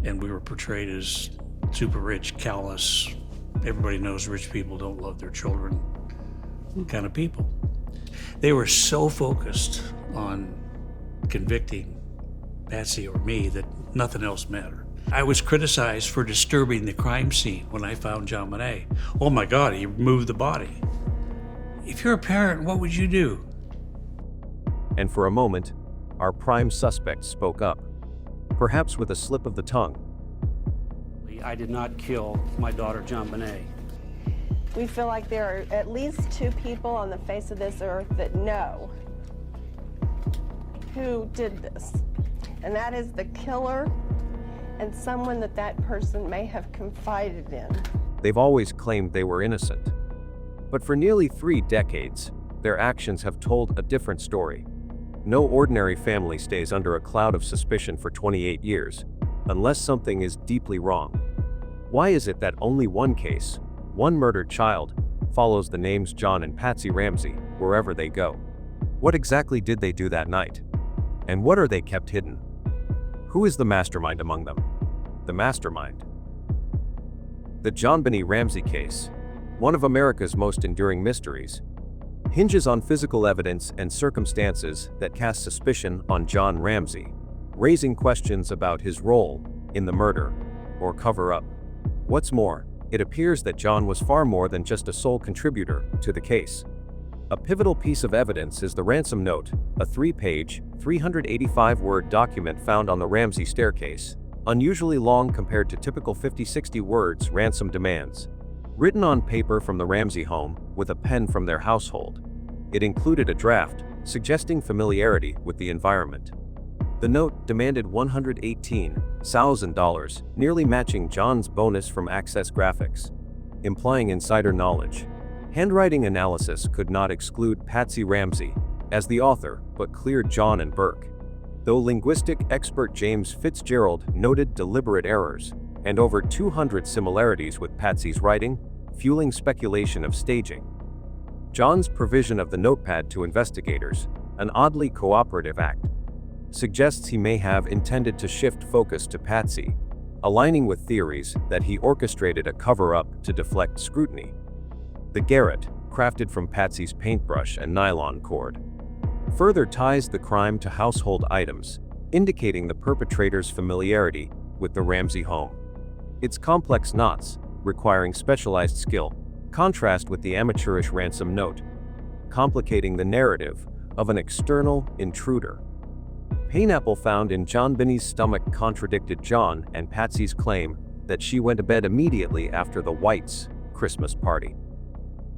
and we were portrayed as super rich, callous, everybody knows rich people don't love their children kind of people. They were so focused on convicting Patsy or me that nothing else mattered. I was criticized for disturbing the crime scene when I found JonBenét. Oh my God, he moved the body. If you're a parent, what would you do? And for a moment, our prime suspect spoke up, perhaps with a slip of the tongue. I did not kill my daughter, JonBenét. We feel like there are at least two people on the face of this earth that know who did this, and that is the killer and someone that that person may have confided in. They've always claimed they were innocent. But for nearly 3 decades, their actions have told a different story. No ordinary family stays under a cloud of suspicion for 28 years, unless something is deeply wrong. Why is it that only one case, one murdered child, follows the names John and Patsy Ramsey wherever they go? What exactly did they do that night? And what are they kept hidden? Who is the mastermind among them? The mastermind. The JonBenét Ramsey case, one of America's most enduring mysteries, hinges on physical evidence and circumstances that cast suspicion on John Ramsey, raising questions about his role in the murder or cover-up. What's more, it appears that John was far more than just a sole contributor to the case. A pivotal piece of evidence is the ransom note, a 3-page, 385-word document found on the Ramsey staircase, unusually long compared to typical 50-60 words ransom demands. Written on paper from the Ramsey home with a pen from their household. It included a draft, suggesting familiarity with the environment. The note demanded $118,000, nearly matching John's bonus from Access Graphics, implying insider knowledge. Handwriting analysis could not exclude Patsy Ramsey as the author, but cleared John and Burke. Though linguistic expert James Fitzgerald noted deliberate errors and over 200 similarities with Patsy's writing, fueling speculation of staging. John's provision of the notepad to investigators, an oddly cooperative act, suggests he may have intended to shift focus to Patsy, aligning with theories that he orchestrated a cover-up to deflect scrutiny. The garrote, crafted from Patsy's paintbrush and nylon cord, further ties the crime to household items, indicating the perpetrator's familiarity with the Ramsey home. Its complex knots, requiring specialized skill, contrast with the amateurish ransom note, complicating the narrative of an external intruder. Pineapple found in JonBenét's stomach contradicted John and Patsy's claim that she went to bed immediately after the Whites' Christmas party.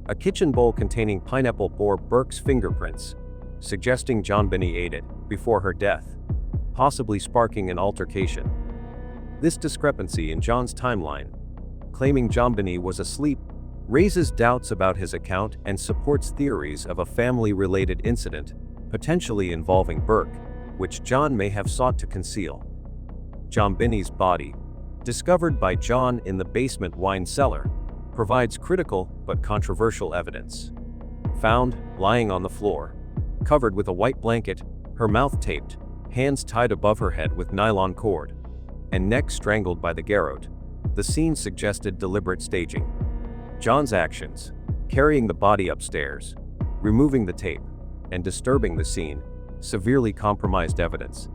A kitchen bowl containing pineapple bore Burke's fingerprints, suggesting JonBenét ate it before her death, possibly sparking an altercation. This discrepancy in John's timeline, claiming JonBenét was asleep, raises doubts about his account and supports theories of a family-related incident, potentially involving Burke, which John may have sought to conceal. JonBenét's body, discovered by John in the basement wine cellar, provides critical but controversial evidence. Found lying on the floor, covered with a white blanket, her mouth taped, hands tied above her head with nylon cord, and neck strangled by the garrote, the scene suggested deliberate staging. John's actions, carrying the body upstairs, removing the tape, and disturbing the scene, severely compromised evidence.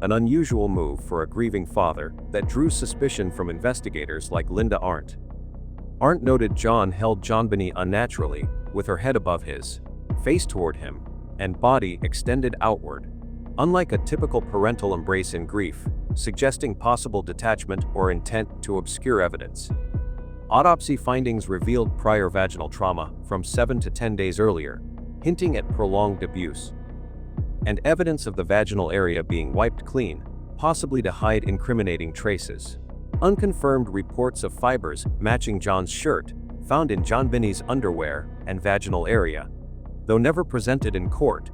An unusual move for a grieving father that drew suspicion from investigators like Linda Arndt. Arndt noted John held JonBenét unnaturally, with her head above his, face toward him, and body extended outward, unlike a typical parental embrace in grief, suggesting possible detachment or intent to obscure evidence. Autopsy findings revealed prior vaginal trauma from 7 to 10 days earlier, hinting at prolonged abuse. And evidence of the vaginal area being wiped clean, possibly to hide incriminating traces. Unconfirmed reports of fibers matching John's shirt, found in JonBenét's underwear and vaginal area, though never presented in court,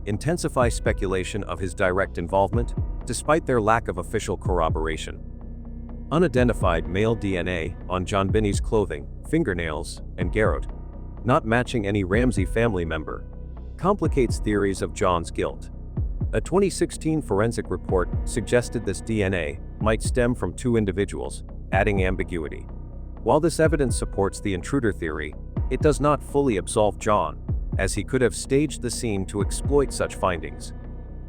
intensify speculation of his direct involvement, despite their lack of official corroboration. Unidentified male DNA on JonBenét's clothing, fingernails, and garrote, not matching any Ramsey family member, complicates theories of John's guilt. A 2016 forensic report suggested this DNA might stem from two individuals, adding ambiguity. While this evidence supports the intruder theory, it does not fully absolve John, as he could have staged the scene to exploit such findings.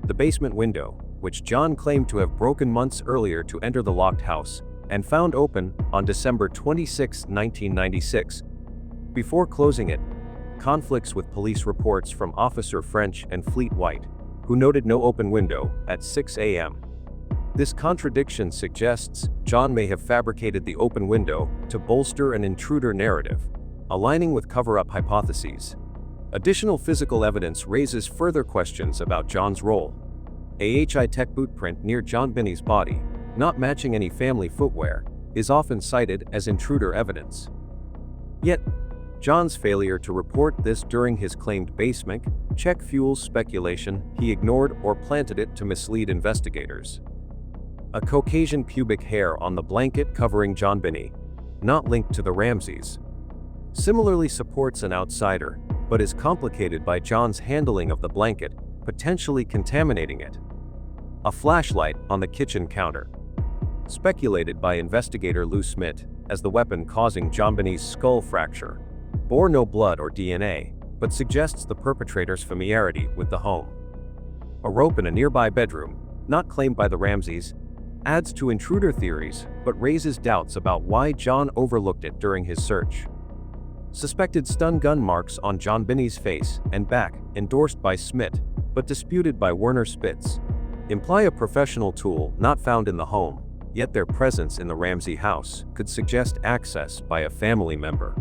The basement window, which John claimed to have broken months earlier to enter the locked house, and found open on December 26, 1996. Before closing it, conflicts with police reports from Officer French and Fleet White, who noted no open window at 6 a.m. This contradiction suggests John may have fabricated the open window to bolster an intruder narrative, aligning with cover-up hypotheses. Additional physical evidence raises further questions about John's role. A high-tech boot print near JonBenét's body, not matching any family footwear, is often cited as intruder evidence. Yet, John's failure to report this during his claimed basement check fuels speculation he ignored or planted it to mislead investigators. A Caucasian pubic hair on the blanket covering JonBenét, not linked to the Ramseys, similarly supports an outsider, but is complicated by John's handling of the blanket, potentially contaminating it. A flashlight on the kitchen counter, speculated by investigator Lou Smith as the weapon causing JonBenét's skull fracture, bore no blood or DNA, but suggests the perpetrator's familiarity with the home. A rope in a nearby bedroom, not claimed by the Ramseys, adds to intruder theories but raises doubts about why John overlooked it during his search. Suspected stun gun marks on JonBenét's face and back, endorsed by Smith, but disputed by Werner Spitz, imply a professional tool not found in the home, yet their presence in the Ramsey house could suggest access by a family member.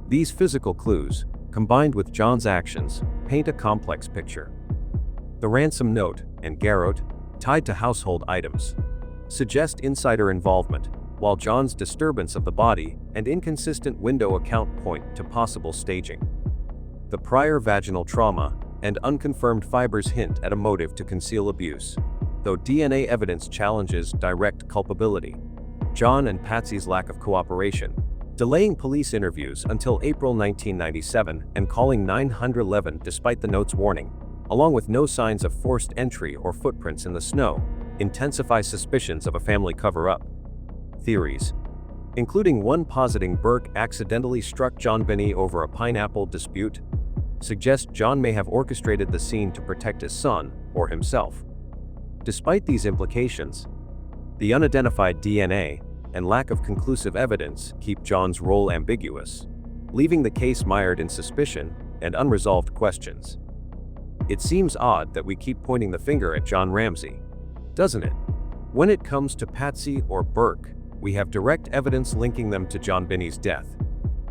These physical clues, combined with John's actions, paint a complex picture. The ransom note and garrote, tied to household items, suggest insider involvement, while John's disturbance of the body and inconsistent window account point to possible staging. The prior vaginal trauma and unconfirmed fibers hint at a motive to conceal abuse, though DNA evidence challenges direct culpability. John and Patsy's lack of cooperation, delaying police interviews until April 1997 and calling 911 despite the note's warning, along with no signs of forced entry or footprints in the snow, intensify suspicions of a family cover-up. Theories, including one positing Burke accidentally struck JonBenet over a pineapple dispute, suggest John may have orchestrated the scene to protect his son or himself. Despite these implications, the unidentified DNA and lack of conclusive evidence keep John's role ambiguous, leaving the case mired in suspicion and unresolved questions. It seems odd that we keep pointing the finger at John Ramsey, doesn't it? When it comes to Patsy or Burke, we have direct evidence linking them to JonBenét's death.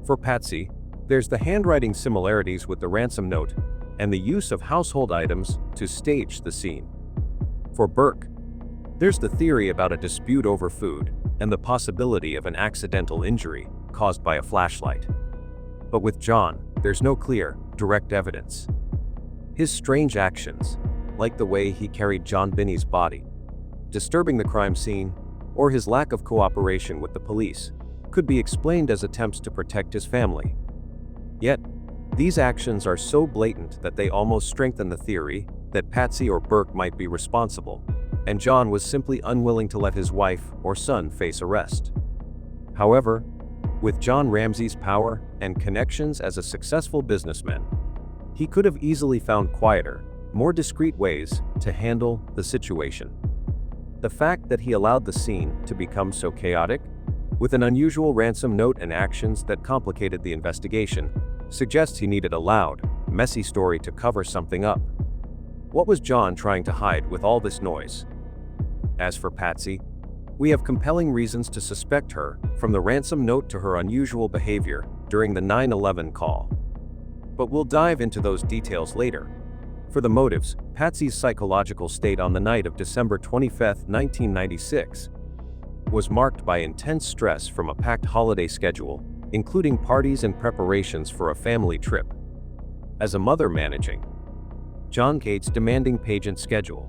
For Patsy, there's the handwriting similarities with the ransom note and the use of household items to stage the scene. For Burke, there's the theory about a dispute over food and the possibility of an accidental injury caused by a flashlight. But with John, there's no clear, direct evidence. His strange actions, like the way he carried JonBenét's body, disturbing the crime scene, or his lack of cooperation with the police, could be explained as attempts to protect his family. Yet, these actions are so blatant that they almost strengthen the theory that Patsy or Burke might be responsible, and John was simply unwilling to let his wife or son face arrest. However, with John Ramsey's power and connections as a successful businessman, he could have easily found quieter, more discreet ways to handle the situation. The fact that he allowed the scene to become so chaotic, with an unusual ransom note and actions that complicated the investigation, suggests he needed a loud, messy story to cover something up. What was John trying to hide with all this noise? As for Patsy, we have compelling reasons to suspect her, from the ransom note to her unusual behavior during the 9/11 call. But we'll dive into those details later. For the motives, Patsy's psychological state on the night of December 25, 1996, was marked by intense stress from a packed holiday schedule, including parties and preparations for a family trip. As a mother managing John Cate's demanding pageant schedule,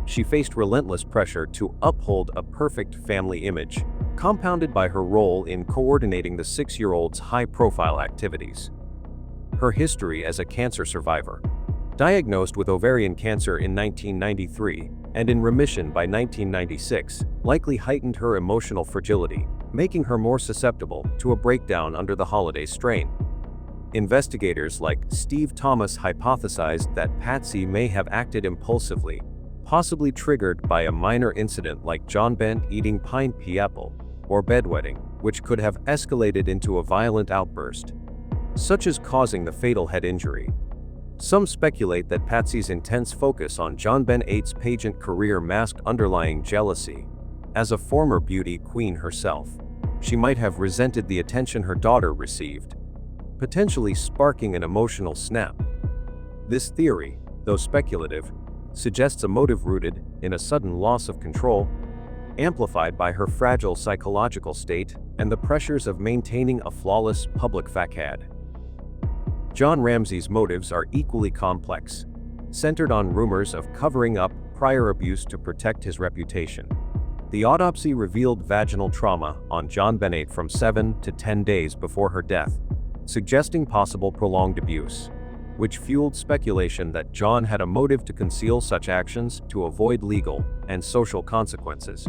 she faced relentless pressure to uphold a perfect family image, compounded by her role in coordinating the 6-year-old's high-profile activities. Her history as a cancer survivor, Diagnosed with ovarian cancer in 1993 and in remission by 1996, likely heightened her emotional fragility, making her more susceptible to a breakdown under the holiday strain. Investigators like Steve Thomas hypothesized that Patsy may have acted impulsively, possibly triggered by a minor incident like JonBenét eating pine pea apple or bedwetting, which could have escalated into a violent outburst, such as causing the fatal head injury. Some speculate that Patsy's intense focus on JonBenét's pageant career masked underlying jealousy. As a former beauty queen herself, she might have resented the attention her daughter received, potentially sparking an emotional snap. This theory, though speculative, suggests a motive rooted in a sudden loss of control, amplified by her fragile psychological state and the pressures of maintaining a flawless public facade. John Ramsey's motives are equally complex, centered on rumors of covering up prior abuse to protect his reputation. The autopsy revealed vaginal trauma on JonBenét from 7 to 10 days before her death, suggesting possible prolonged abuse, which fueled speculation that John had a motive to conceal such actions to avoid legal and social consequences.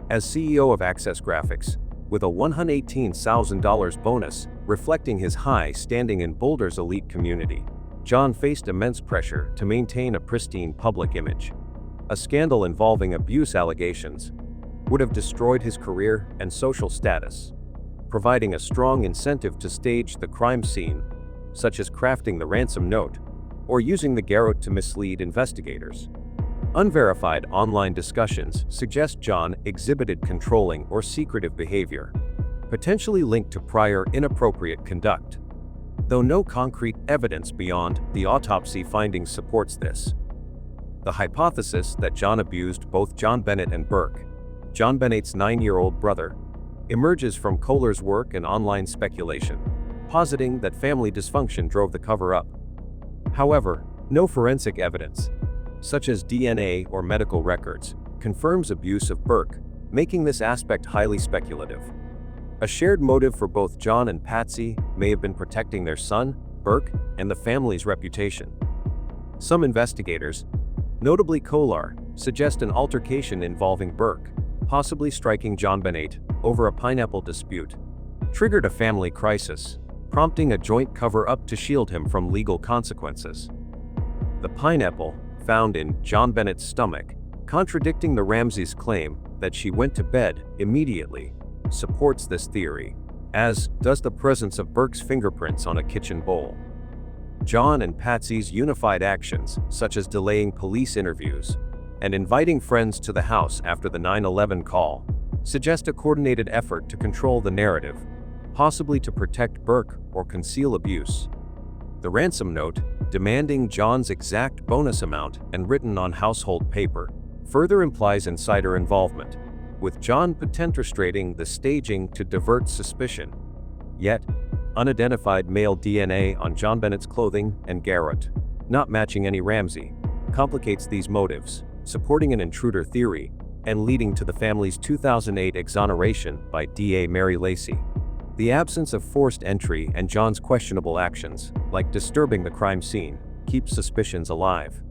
As CEO of Access Graphics, with a $118,000 bonus reflecting his high standing in Boulder's elite community, John faced immense pressure to maintain a pristine public image. A scandal involving abuse allegations would have destroyed his career and social status, providing a strong incentive to stage the crime scene, such as crafting the ransom note or using the garrote to mislead investigators. Unverified online discussions suggest John exhibited controlling or secretive behavior, potentially linked to prior inappropriate conduct, though no concrete evidence beyond the autopsy findings supports this. The hypothesis that John abused both JonBenét and Burke, JonBenét's 9-year-old brother, emerges from Kohler's work and online speculation, positing that family dysfunction drove the cover-up. However, no forensic evidence, such as DNA or medical records, confirms abuse of Burke, making this aspect highly speculative. A shared motive for both John and Patsy may have been protecting their son, Burke, and the family's reputation. Some investigators, notably Kohler, suggest an altercation involving Burke, possibly striking JonBenét over a pineapple dispute, triggered a family crisis, prompting a joint cover-up to shield him from legal consequences. The pineapple, found in JonBenét's stomach, contradicting the Ramseys' claim that she went to bed immediately, supports this theory, as does the presence of Burke's fingerprints on a kitchen bowl. John and Patsy's unified actions, such as delaying police interviews and inviting friends to the house after the 9/11 call, suggest a coordinated effort to control the narrative, possibly to protect Burke or conceal abuse. The ransom note, demanding John's exact bonus amount and written on household paper, further implies insider involvement, with John orchestrating the staging to divert suspicion. Yet, unidentified male DNA on JonBenét's clothing and garrote, not matching any Ramsey, complicates these motives, supporting an intruder theory and leading to the family's 2008 exoneration by DA Mary Lacey. The absence of forced entry and John's questionable actions, like disturbing the crime scene, keeps suspicions alive.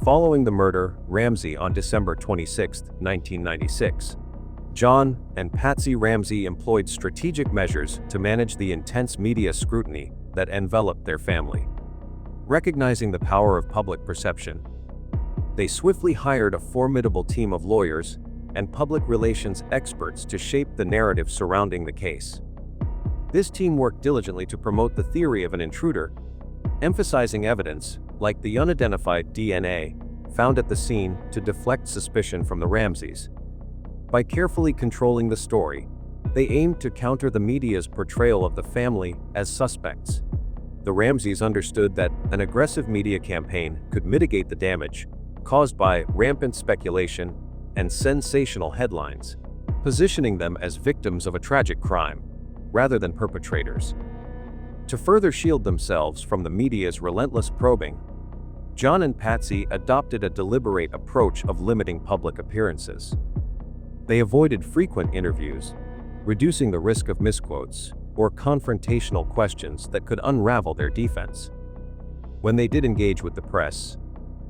Following the murder, Ramsey on December 26, 1996, John and Patsy Ramsey employed strategic measures to manage the intense media scrutiny that enveloped their family. Recognizing the power of public perception, they swiftly hired a formidable team of lawyers and public relations experts to shape the narrative surrounding the case. This team worked diligently to promote the theory of an intruder, emphasizing evidence, like the unidentified DNA, found at the scene to deflect suspicion from the Ramseys. By carefully controlling the story, they aimed to counter the media's portrayal of the family as suspects. The Ramseys understood that an aggressive media campaign could mitigate the damage caused by rampant speculation and sensational headlines, positioning them as victims of a tragic crime, rather than perpetrators. To further shield themselves from the media's relentless probing, John and Patsy adopted a deliberate approach of limiting public appearances. They avoided frequent interviews, reducing the risk of misquotes or confrontational questions that could unravel their defense. When they did engage with the press,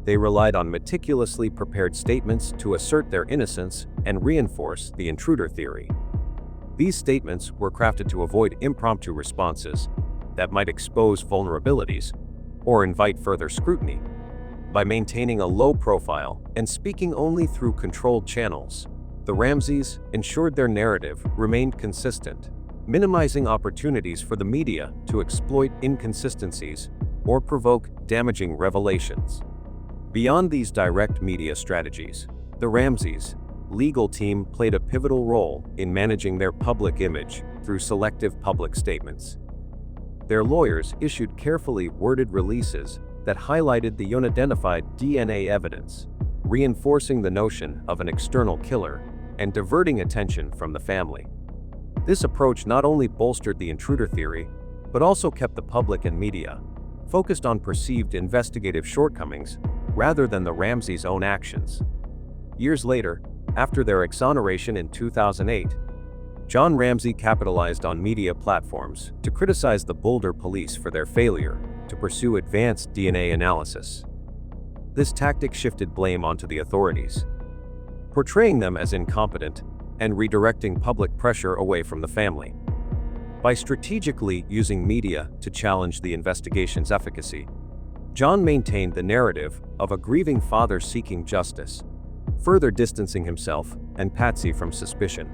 they relied on meticulously prepared statements to assert their innocence and reinforce the intruder theory. These statements were crafted to avoid impromptu responses that might expose vulnerabilities or invite further scrutiny. By maintaining a low profile and speaking only through controlled channels, the Ramseys ensured their narrative remained consistent, minimizing opportunities for the media to exploit inconsistencies or provoke damaging revelations. Beyond these direct media strategies, the Ramseys' legal team played a pivotal role in managing their public image through selective public statements. Their lawyers issued carefully worded releases that highlighted the unidentified DNA evidence, reinforcing the notion of an external killer and diverting attention from the family. This approach not only bolstered the intruder theory, but also kept the public and media focused on perceived investigative shortcomings rather than the Ramseys' own actions. Years later, after their exoneration in 2008, John Ramsey capitalized on media platforms to criticize the Boulder police for their failure to pursue advanced DNA analysis. This tactic shifted blame onto the authorities, portraying them as incompetent and redirecting public pressure away from the family. By strategically using media to challenge the investigation's efficacy, John maintained the narrative of a grieving father seeking justice, further distancing himself and Patsy from suspicion.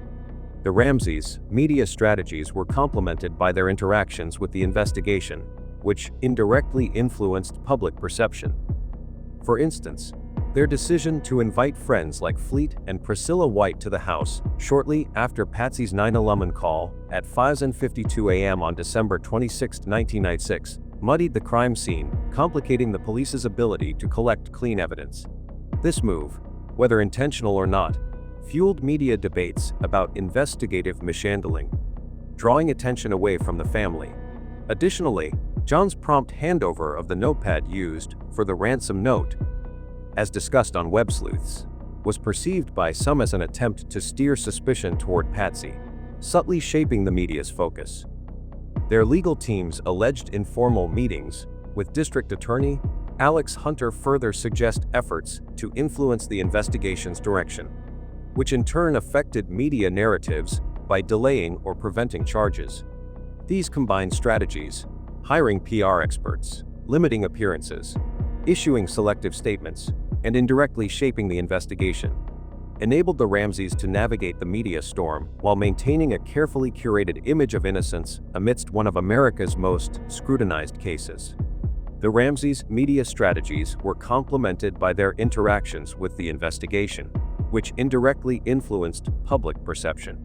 The Ramseys' media strategies were complemented by their interactions with the investigation, which indirectly influenced public perception. For instance, their decision to invite friends like Fleet and Priscilla White to the house shortly after Patsy's 9/11 call at 5:52 a.m. on December 26, 1996, muddied the crime scene, complicating the police's ability to collect clean evidence. This move, whether intentional or not, fueled media debates about investigative mishandling, drawing attention away from the family. Additionally, John's prompt handover of the notepad used for the ransom note, as discussed on Web Sleuths, was perceived by some as an attempt to steer suspicion toward Patsy, subtly shaping the media's focus. Their legal team's alleged informal meetings with District Attorney Alex Hunter further suggest efforts to influence the investigation's direction, which in turn affected media narratives by delaying or preventing charges. These combined strategies, hiring PR experts, limiting appearances, issuing selective statements, and indirectly shaping the investigation, enabled the Ramseys to navigate the media storm while maintaining a carefully curated image of innocence amidst one of America's most scrutinized cases. The Ramseys' media strategies were complemented by their interactions with the investigation, which indirectly influenced public perception.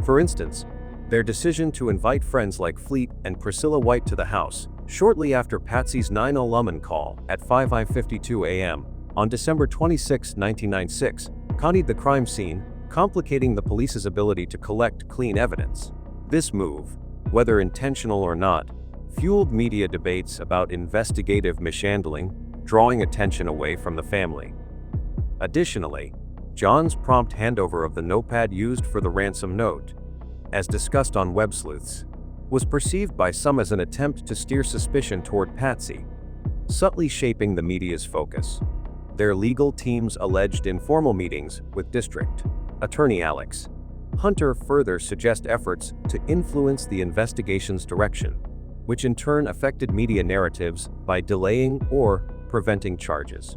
For instance, their decision to invite friends like Fleet and Priscilla White to the house shortly after Patsy's 9/11 call at 5:52 a.m. on December 26, 1996, connied the crime scene, complicating the police's ability to collect clean evidence. This move, whether intentional or not, fueled media debates about investigative mishandling, drawing attention away from the family. Additionally, John's prompt handover of the notepad used for the ransom note, as discussed on Web Sleuths, was perceived by some as an attempt to steer suspicion toward Patsy, subtly shaping the media's focus. Their legal team's alleged informal meetings with District Attorney Alex Hunter further suggest efforts to influence the investigation's direction, which in turn affected media narratives by delaying or preventing charges.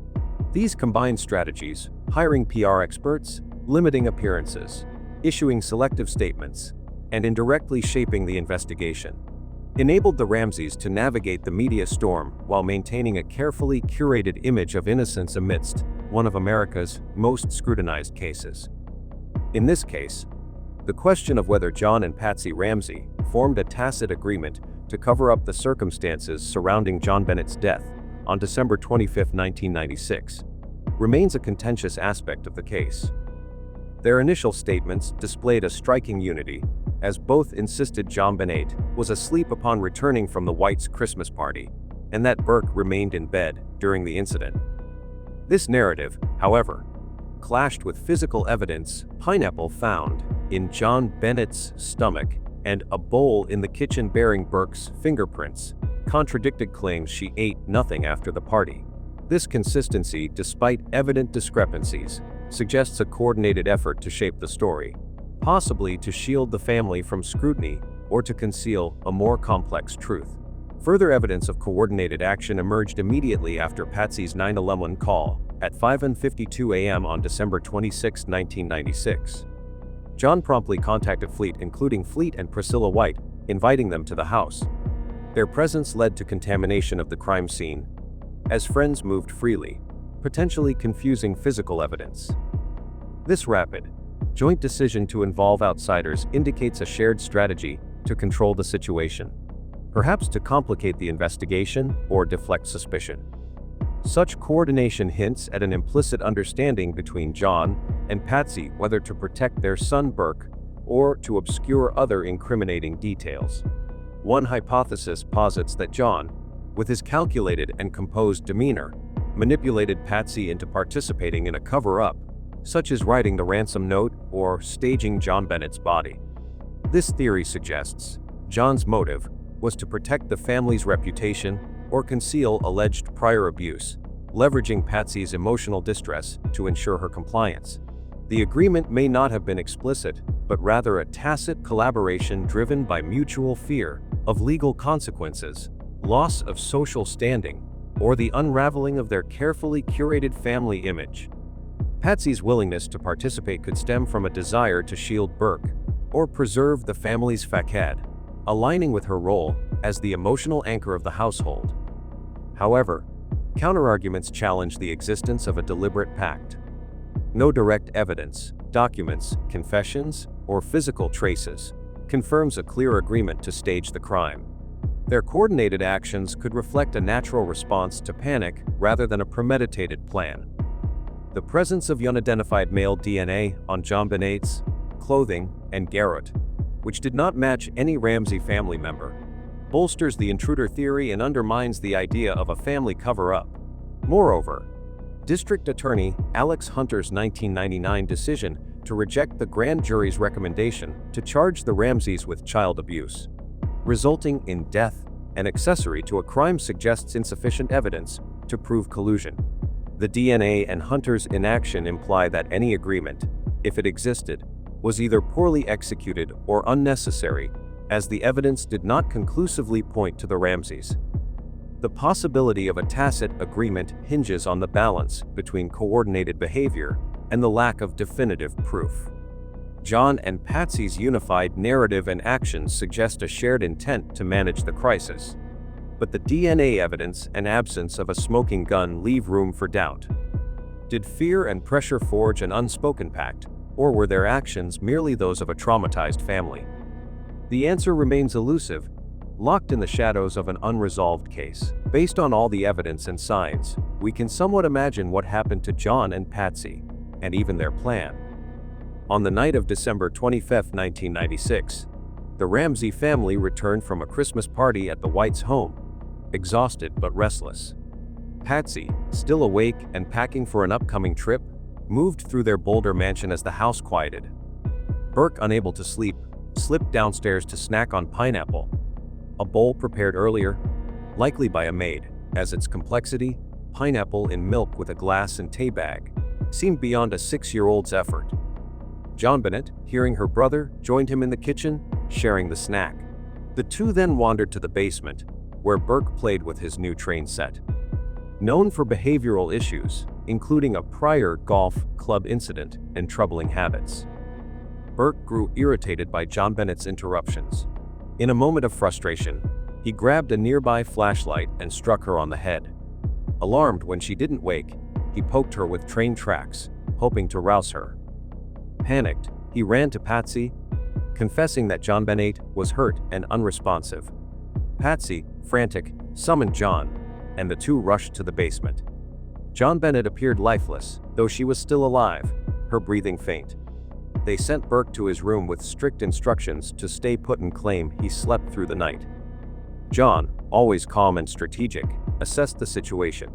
These combined strategies, hiring PR experts, limiting appearances, issuing selective statements, and indirectly shaping the investigation, enabled the Ramseys to navigate the media storm while maintaining a carefully curated image of innocence amidst one of America's most scrutinized cases. In this case, the question of whether John and Patsy Ramsey formed a tacit agreement to cover up the circumstances surrounding JonBenét's death on December 25, 1996, remains a contentious aspect of the case. Their initial statements displayed a striking unity, as both insisted JonBenét was asleep upon returning from the Whites' Christmas party, and that Burke remained in bed during the incident. This narrative, however, clashed with physical evidence, pineapple found in JonBenét's stomach and a bowl in the kitchen bearing Burke's fingerprints, contradicted claims she ate nothing after the party. This consistency, despite evident discrepancies, suggests a coordinated effort to shape the story, possibly to shield the family from scrutiny or to conceal a more complex truth. Further evidence of coordinated action emerged immediately after Patsy's 911 call at 5:52 a.m. on December 26, 1996. John promptly contacted Fleet, including Fleet and Priscilla White, inviting them to the house. Their presence led to contamination of the crime scene, as friends moved freely, potentially confusing physical evidence. This rapid, joint decision to involve outsiders indicates a shared strategy to control the situation, perhaps to complicate the investigation or deflect suspicion. Such coordination hints at an implicit understanding between John and Patsy whether to protect their son Burke or to obscure other incriminating details. One hypothesis posits that John, with his calculated and composed demeanor, manipulated Patsy into participating in a cover-up, such as writing the ransom note or staging JonBenét's body. This theory suggests John's motive was to protect the family's reputation or conceal alleged prior abuse, leveraging Patsy's emotional distress to ensure her compliance. The agreement may not have been explicit, but rather a tacit collaboration driven by mutual fear of legal consequences, loss of social standing, or the unraveling of their carefully curated family image. Patsy's willingness to participate could stem from a desire to shield Burke or preserve the family's facade, aligning with her role as the emotional anchor of the household. However, counterarguments challenge the existence of a deliberate pact. No direct evidence, documents, confessions, or physical traces confirms a clear agreement to stage the crime. Their coordinated actions could reflect a natural response to panic rather than a premeditated plan. The presence of unidentified male DNA on JonBenét's clothing and garrote, which did not match any Ramsey family member, bolsters the intruder theory and undermines the idea of a family cover-up. Moreover, District Attorney Alex Hunter's 1999 decision to reject the grand jury's recommendation to charge the Ramseys with child abuse, resulting in death and accessory to a crime, suggests insufficient evidence to prove collusion. The DNA and Hunter's inaction imply that any agreement, if it existed, was either poorly executed or unnecessary, as the evidence did not conclusively point to the Ramseys. The possibility of a tacit agreement hinges on the balance between coordinated behavior and the lack of definitive proof. John and Patsy's unified narrative and actions suggest a shared intent to manage the crisis, but the DNA evidence and absence of a smoking gun leave room for doubt. Did fear and pressure forge an unspoken pact, or were their actions merely those of a traumatized family? The answer remains elusive, locked in the shadows of an unresolved case. Based on all the evidence and signs, we can somewhat imagine what happened to John and Patsy, and even their plan. On the night of December 25, 1996, the Ramsey family returned from a Christmas party at the Whites' home, exhausted but restless. Patsy, still awake and packing for an upcoming trip, moved through their Boulder mansion as the house quieted. Burke, unable to sleep, slipped downstairs to snack on pineapple, a bowl prepared earlier, likely by a maid, as its complexity, pineapple in milk with a glass and tea bag, seemed beyond a 6-year-old's effort. JonBenét, hearing her brother, joined him in the kitchen, sharing the snack. The two then wandered to the basement, where Burke played with his new train set. Known for behavioral issues, including a prior golf club incident and troubling habits, Burke grew irritated by JonBenét's interruptions. In a moment of frustration, he grabbed a nearby flashlight and struck her on the head. Alarmed when she didn't wake, he poked her with train tracks, hoping to rouse her. Panicked, he ran to Patsy, confessing that JonBenét was hurt and unresponsive. Patsy, frantic, summoned John, and the two rushed to the basement. JonBenét appeared lifeless, though she was still alive, her breathing faint. They sent Burke to his room with strict instructions to stay put and claim he slept through the night. John, always calm and strategic, assessed the situation.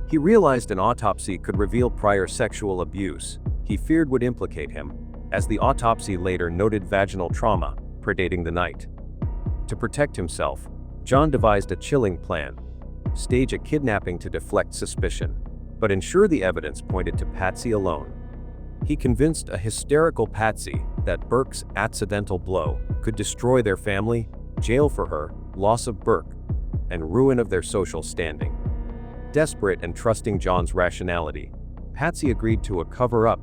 He realized an autopsy could reveal prior sexual abuse he feared would implicate him, as the autopsy later noted vaginal trauma predating the night. To protect himself, John devised a chilling plan: stage a kidnapping to deflect suspicion, but ensure the evidence pointed to Patsy alone. He convinced a hysterical Patsy that Burke's accidental blow could destroy their family, jail for her, loss of Burke, and ruin of their social standing. Desperate and trusting John's rationality, Patsy agreed to a cover-up,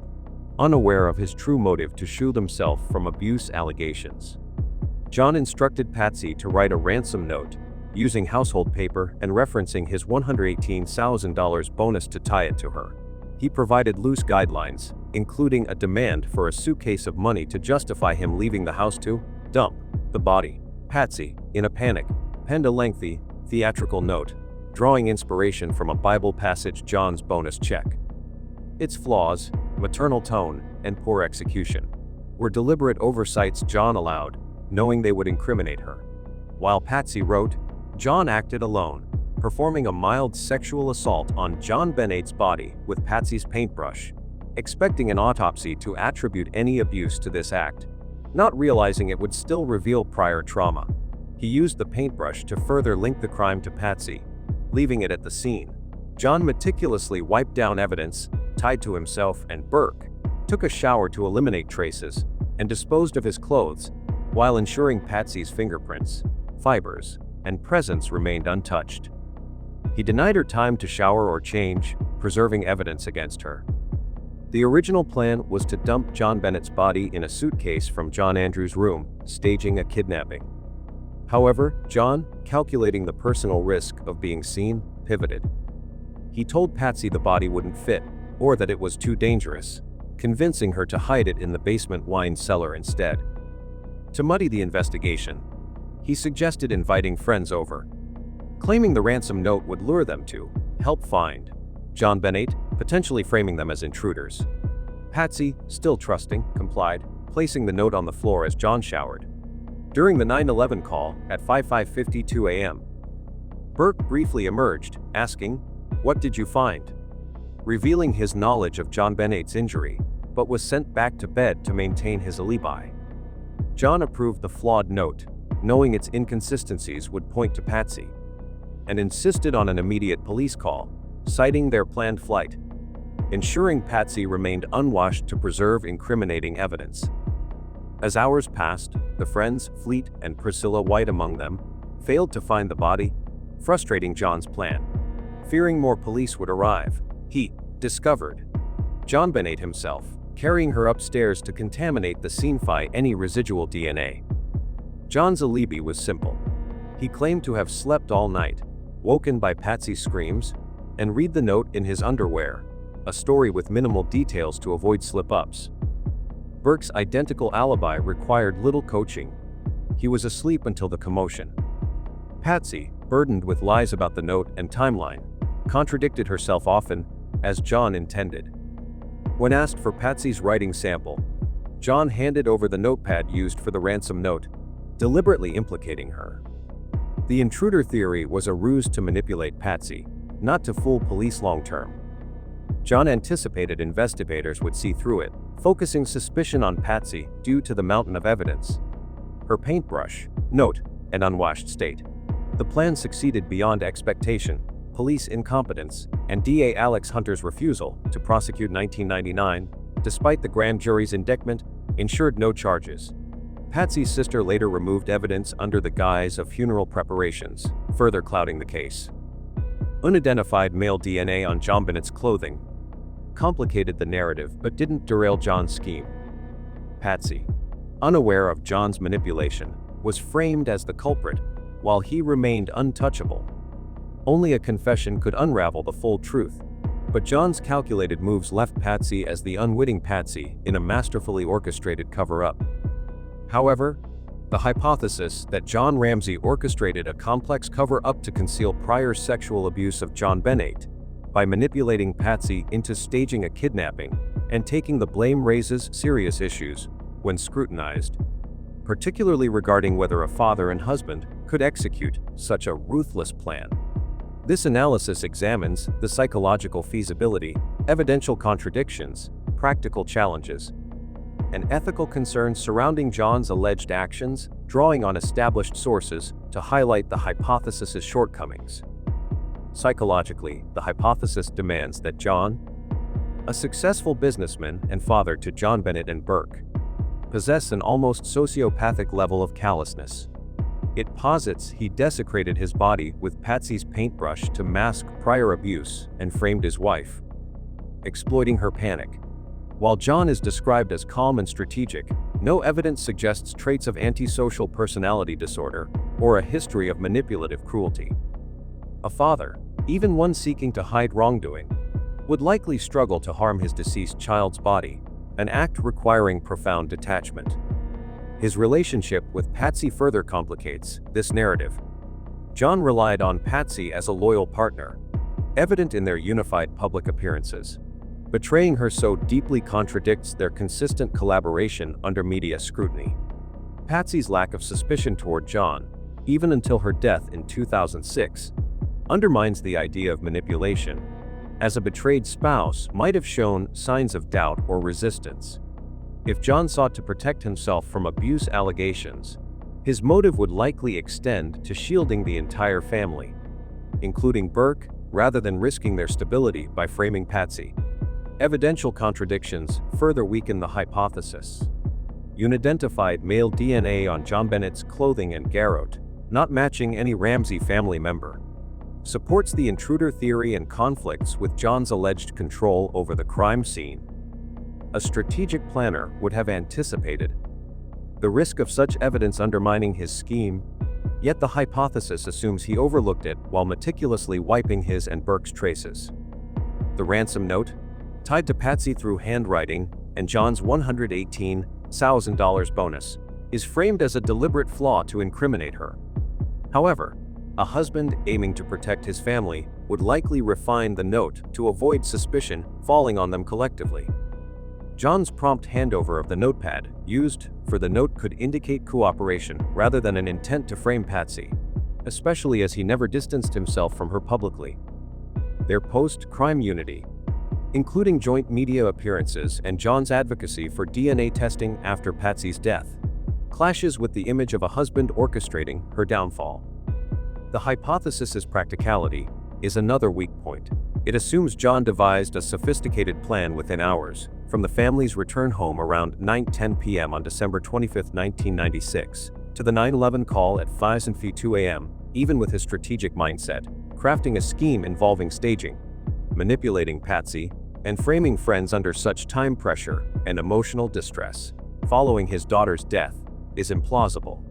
unaware of his true motive to shield himself from abuse allegations. John instructed Patsy to write a ransom note, using household paper and referencing his $118,000 bonus to tie it to her. He provided loose guidelines, including a demand for a suitcase of money to justify him leaving the house to dump the body. Patsy, in a panic, penned a lengthy, theatrical note, drawing inspiration from a Bible passage, John's bonus check. Its flaws, maternal tone, and poor execution, were deliberate oversights John allowed, knowing they would incriminate her. While Patsy wrote, John acted alone, performing a mild sexual assault on JonBenét's body with Patsy's paintbrush, expecting an autopsy to attribute any abuse to this act, not realizing it would still reveal prior trauma. He used the paintbrush to further link the crime to Patsy, leaving it at the scene. John meticulously wiped down evidence, tied to himself and Burke, took a shower to eliminate traces, and disposed of his clothes, while ensuring Patsy's fingerprints, fibers, and presence remained untouched. He denied her time to shower or change, preserving evidence against her. The original plan was to dump JonBenét's body in a suitcase from John Andrews' room, staging a kidnapping. However, John, calculating the personal risk of being seen, pivoted. He told Patsy the body wouldn't fit, or that it was too dangerous, convincing her to hide it in the basement wine cellar instead. To muddy the investigation, he suggested inviting friends over, claiming the ransom note would lure them to help find JonBenét, potentially framing them as intruders. Patsy, still trusting, complied, placing the note on the floor as John showered. During the 9/11 call at 5:52 a.m., Burke briefly emerged, asking, "What did you find?" revealing his knowledge of JonBenét's injury, but was sent back to bed to maintain his alibi. John approved the flawed note, knowing its inconsistencies would point to Patsy, and insisted on an immediate police call, citing their planned flight, ensuring Patsy remained unwashed to preserve incriminating evidence. As hours passed, the friends, Fleet and Priscilla White among them, failed to find the body, frustrating John's plan. Fearing more police would arrive, he discovered JonBenét himself, carrying her upstairs to contaminate the scene for any residual DNA. John's alibi was simple. He claimed to have slept all night, woken by Patsy's screams, and read the note in his underwear, a story with minimal details to avoid slip-ups. Burke's identical alibi required little coaching. He was asleep until the commotion. Patsy, burdened with lies about the note and timeline, contradicted herself often, as John intended. When asked for Patsy's writing sample, John handed over the notepad used for the ransom note, deliberately implicating her. The intruder theory was a ruse to manipulate Patsy, not to fool police long-term. John anticipated investigators would see through it, focusing suspicion on Patsy due to the mountain of evidence, her paintbrush, note, and unwashed state. The plan succeeded beyond expectation. Police incompetence and DA Alex Hunter's refusal to prosecute 1999, despite the grand jury's indictment, ensured no charges. Patsy's sister later removed evidence under the guise of funeral preparations, further clouding the case. Unidentified male DNA on JonBenét's clothing complicated the narrative but didn't derail John's scheme. Patsy, unaware of John's manipulation, was framed as the culprit, while he remained untouchable. Only a confession could unravel the full truth, but John's calculated moves left Patsy as the unwitting Patsy in a masterfully orchestrated cover-up. However, the hypothesis that John Ramsey orchestrated a complex cover-up to conceal prior sexual abuse of JonBenét by manipulating Patsy into staging a kidnapping and taking the blame raises serious issues when scrutinized, particularly regarding whether a father and husband could execute such a ruthless plan. This analysis examines the psychological feasibility, evidential contradictions, practical challenges, and ethical concerns surrounding John's alleged actions, drawing on established sources to highlight the hypothesis's shortcomings. Psychologically, the hypothesis demands that John, a successful businessman and father to JonBenét and Burke, possess an almost sociopathic level of callousness. It posits he desecrated his body with Patsy's paintbrush to mask prior abuse and framed his wife, exploiting her panic. While John is described as calm and strategic, no evidence suggests traits of antisocial personality disorder or a history of manipulative cruelty. A father, even one seeking to hide wrongdoing, would likely struggle to harm his deceased child's body, an act requiring profound detachment. His relationship with Patsy further complicates this narrative. John relied on Patsy as a loyal partner, evident in their unified public appearances. Betraying her so deeply contradicts their consistent collaboration under media scrutiny. Patsy's lack of suspicion toward John, even until her death in 2006, undermines the idea of manipulation, as a betrayed spouse might have shown signs of doubt or resistance. If John sought to protect himself from abuse allegations, his motive would likely extend to shielding the entire family, including Burke, rather than risking their stability by framing Patsy. Evidential contradictions further weaken the hypothesis. Unidentified male DNA on JonBenét's clothing and garrote, not matching any Ramsey family member, supports the intruder theory and conflicts with John's alleged control over the crime scene. A strategic planner would have anticipated the risk of such evidence undermining his scheme, yet the hypothesis assumes he overlooked it while meticulously wiping his and Burke's traces. The ransom note, tied to Patsy through handwriting, and John's $118,000 bonus, is framed as a deliberate flaw to incriminate her. However, a husband aiming to protect his family would likely refine the note to avoid suspicion falling on them collectively. John's prompt handover of the notepad used for the note could indicate cooperation rather than an intent to frame Patsy, especially as he never distanced himself from her publicly. Their post-crime unity, including joint media appearances and John's advocacy for DNA testing after Patsy's death, clashes with the image of a husband orchestrating her downfall. The hypothesis's practicality is another weak point. It assumes John devised a sophisticated plan within hours from the family's return home around 9:10 p.m. on December 25, 1996, to the 9/11 call at 5:02 a.m., even with his strategic mindset, crafting a scheme involving staging, manipulating Patsy, and framing friends under such time pressure and emotional distress following his daughter's death is implausible.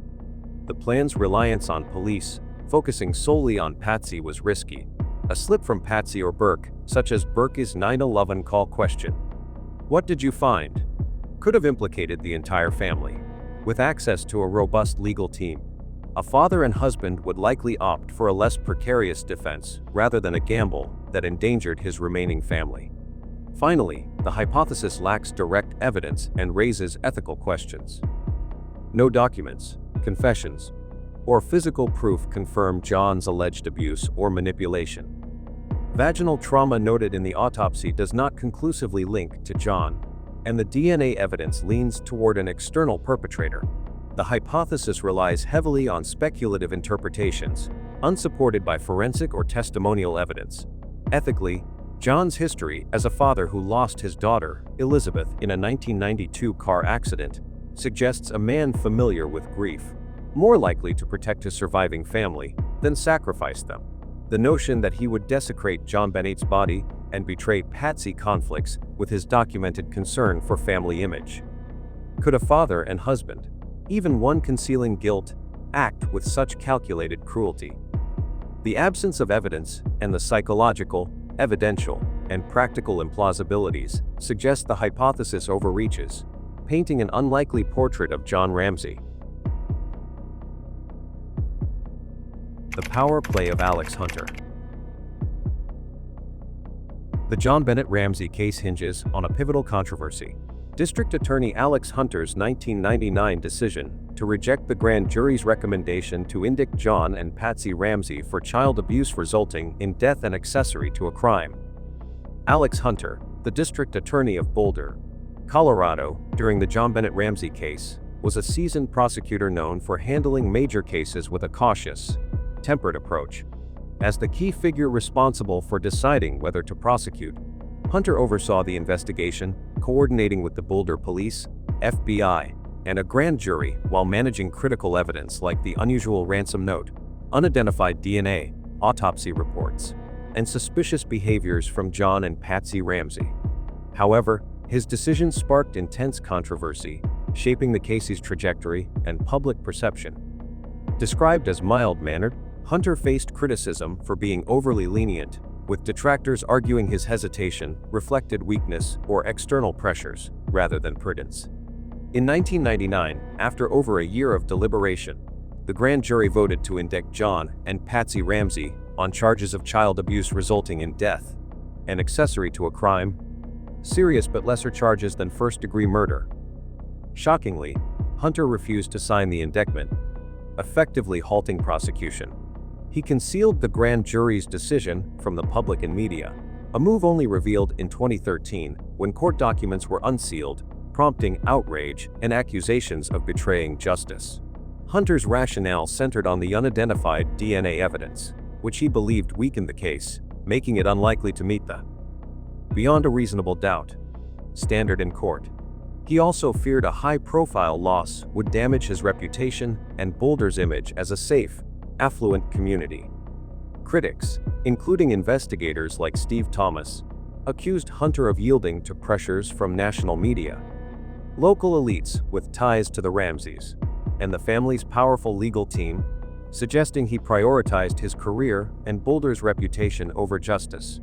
The plan's reliance on police, focusing solely on Patsy, was risky. A slip from Patsy or Burke, such as Burke's 9/11 call question, "What did you find?" could have implicated the entire family. With access to a robust legal team, a father and husband would likely opt for a less precarious defense rather than a gamble that endangered his remaining family. Finally, the hypothesis lacks direct evidence and raises ethical questions. No documents, confessions, or physical proof confirm John's alleged abuse or manipulation. Vaginal trauma noted in the autopsy does not conclusively link to John, and the DNA evidence leans toward an external perpetrator. The hypothesis relies heavily on speculative interpretations, unsupported by forensic or testimonial evidence. Ethically, John's history as a father who lost his daughter, Elizabeth, in a 1992 car accident, suggests a man familiar with grief, more likely to protect his surviving family than sacrifice them. The notion that he would desecrate JonBenét's body and betray Patsy conflicts with his documented concern for family image. Could a father and husband, even one concealing guilt, act with such calculated cruelty? The absence of evidence and the psychological, evidential, and practical implausibilities suggest the hypothesis overreaches, painting an unlikely portrait of John Ramsey. The power play of Alex Hunter. The JonBenét Ramsey case hinges on a pivotal controversy. District Attorney Alex Hunter's 1999 decision to reject the grand jury's recommendation to indict John and Patsy Ramsey for child abuse resulting in death and accessory to a crime. Alex Hunter, the District Attorney of Boulder, Colorado, during the JonBenét Ramsey case, was a seasoned prosecutor known for handling major cases with a cautious, tempered approach. As the key figure responsible for deciding whether to prosecute, Hunter oversaw the investigation, coordinating with the Boulder police, FBI, and a grand jury while managing critical evidence like the unusual ransom note, unidentified DNA, autopsy reports, and suspicious behaviors from John and Patsy Ramsey. However, his decision sparked intense controversy, shaping the case's trajectory and public perception. Described as mild-mannered, Hunter faced criticism for being overly lenient, with detractors arguing his hesitation reflected weakness or external pressures rather than prudence. In 1999, after over a year of deliberation, the grand jury voted to indict John and Patsy Ramsey on charges of child abuse resulting in death, and accessory to a crime, serious but lesser charges than first-degree murder. Shockingly, Hunter refused to sign the indictment, effectively halting prosecution. He concealed the grand jury's decision from the public and media, a move only revealed in 2013 when court documents were unsealed, prompting outrage and accusations of betraying justice. Hunter's rationale centered on the unidentified DNA evidence, which he believed weakened the case, making it unlikely to meet the beyond a reasonable doubt standard in court. He also feared a high-profile loss would damage his reputation and Boulder's image as a safe, affluent community. Critics, including investigators like Steve Thomas, accused Hunter of yielding to pressures from national media, local elites with ties to the Ramseys, and the family's powerful legal team, suggesting he prioritized his career and Boulder's reputation over justice.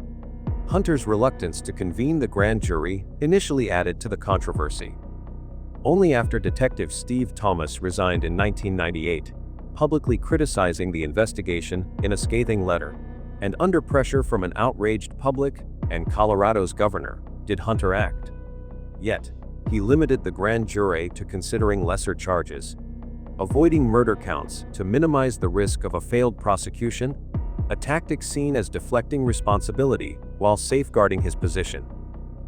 Hunter's reluctance to convene the grand jury initially added to the controversy. Only after Detective Steve Thomas resigned in 1998, publicly criticizing the investigation in a scathing letter, and under pressure from an outraged public and Colorado's governor, did Hunter act. Yet, he limited the grand jury to considering lesser charges, avoiding murder counts to minimize the risk of a failed prosecution, a tactic seen as deflecting responsibility while safeguarding his position.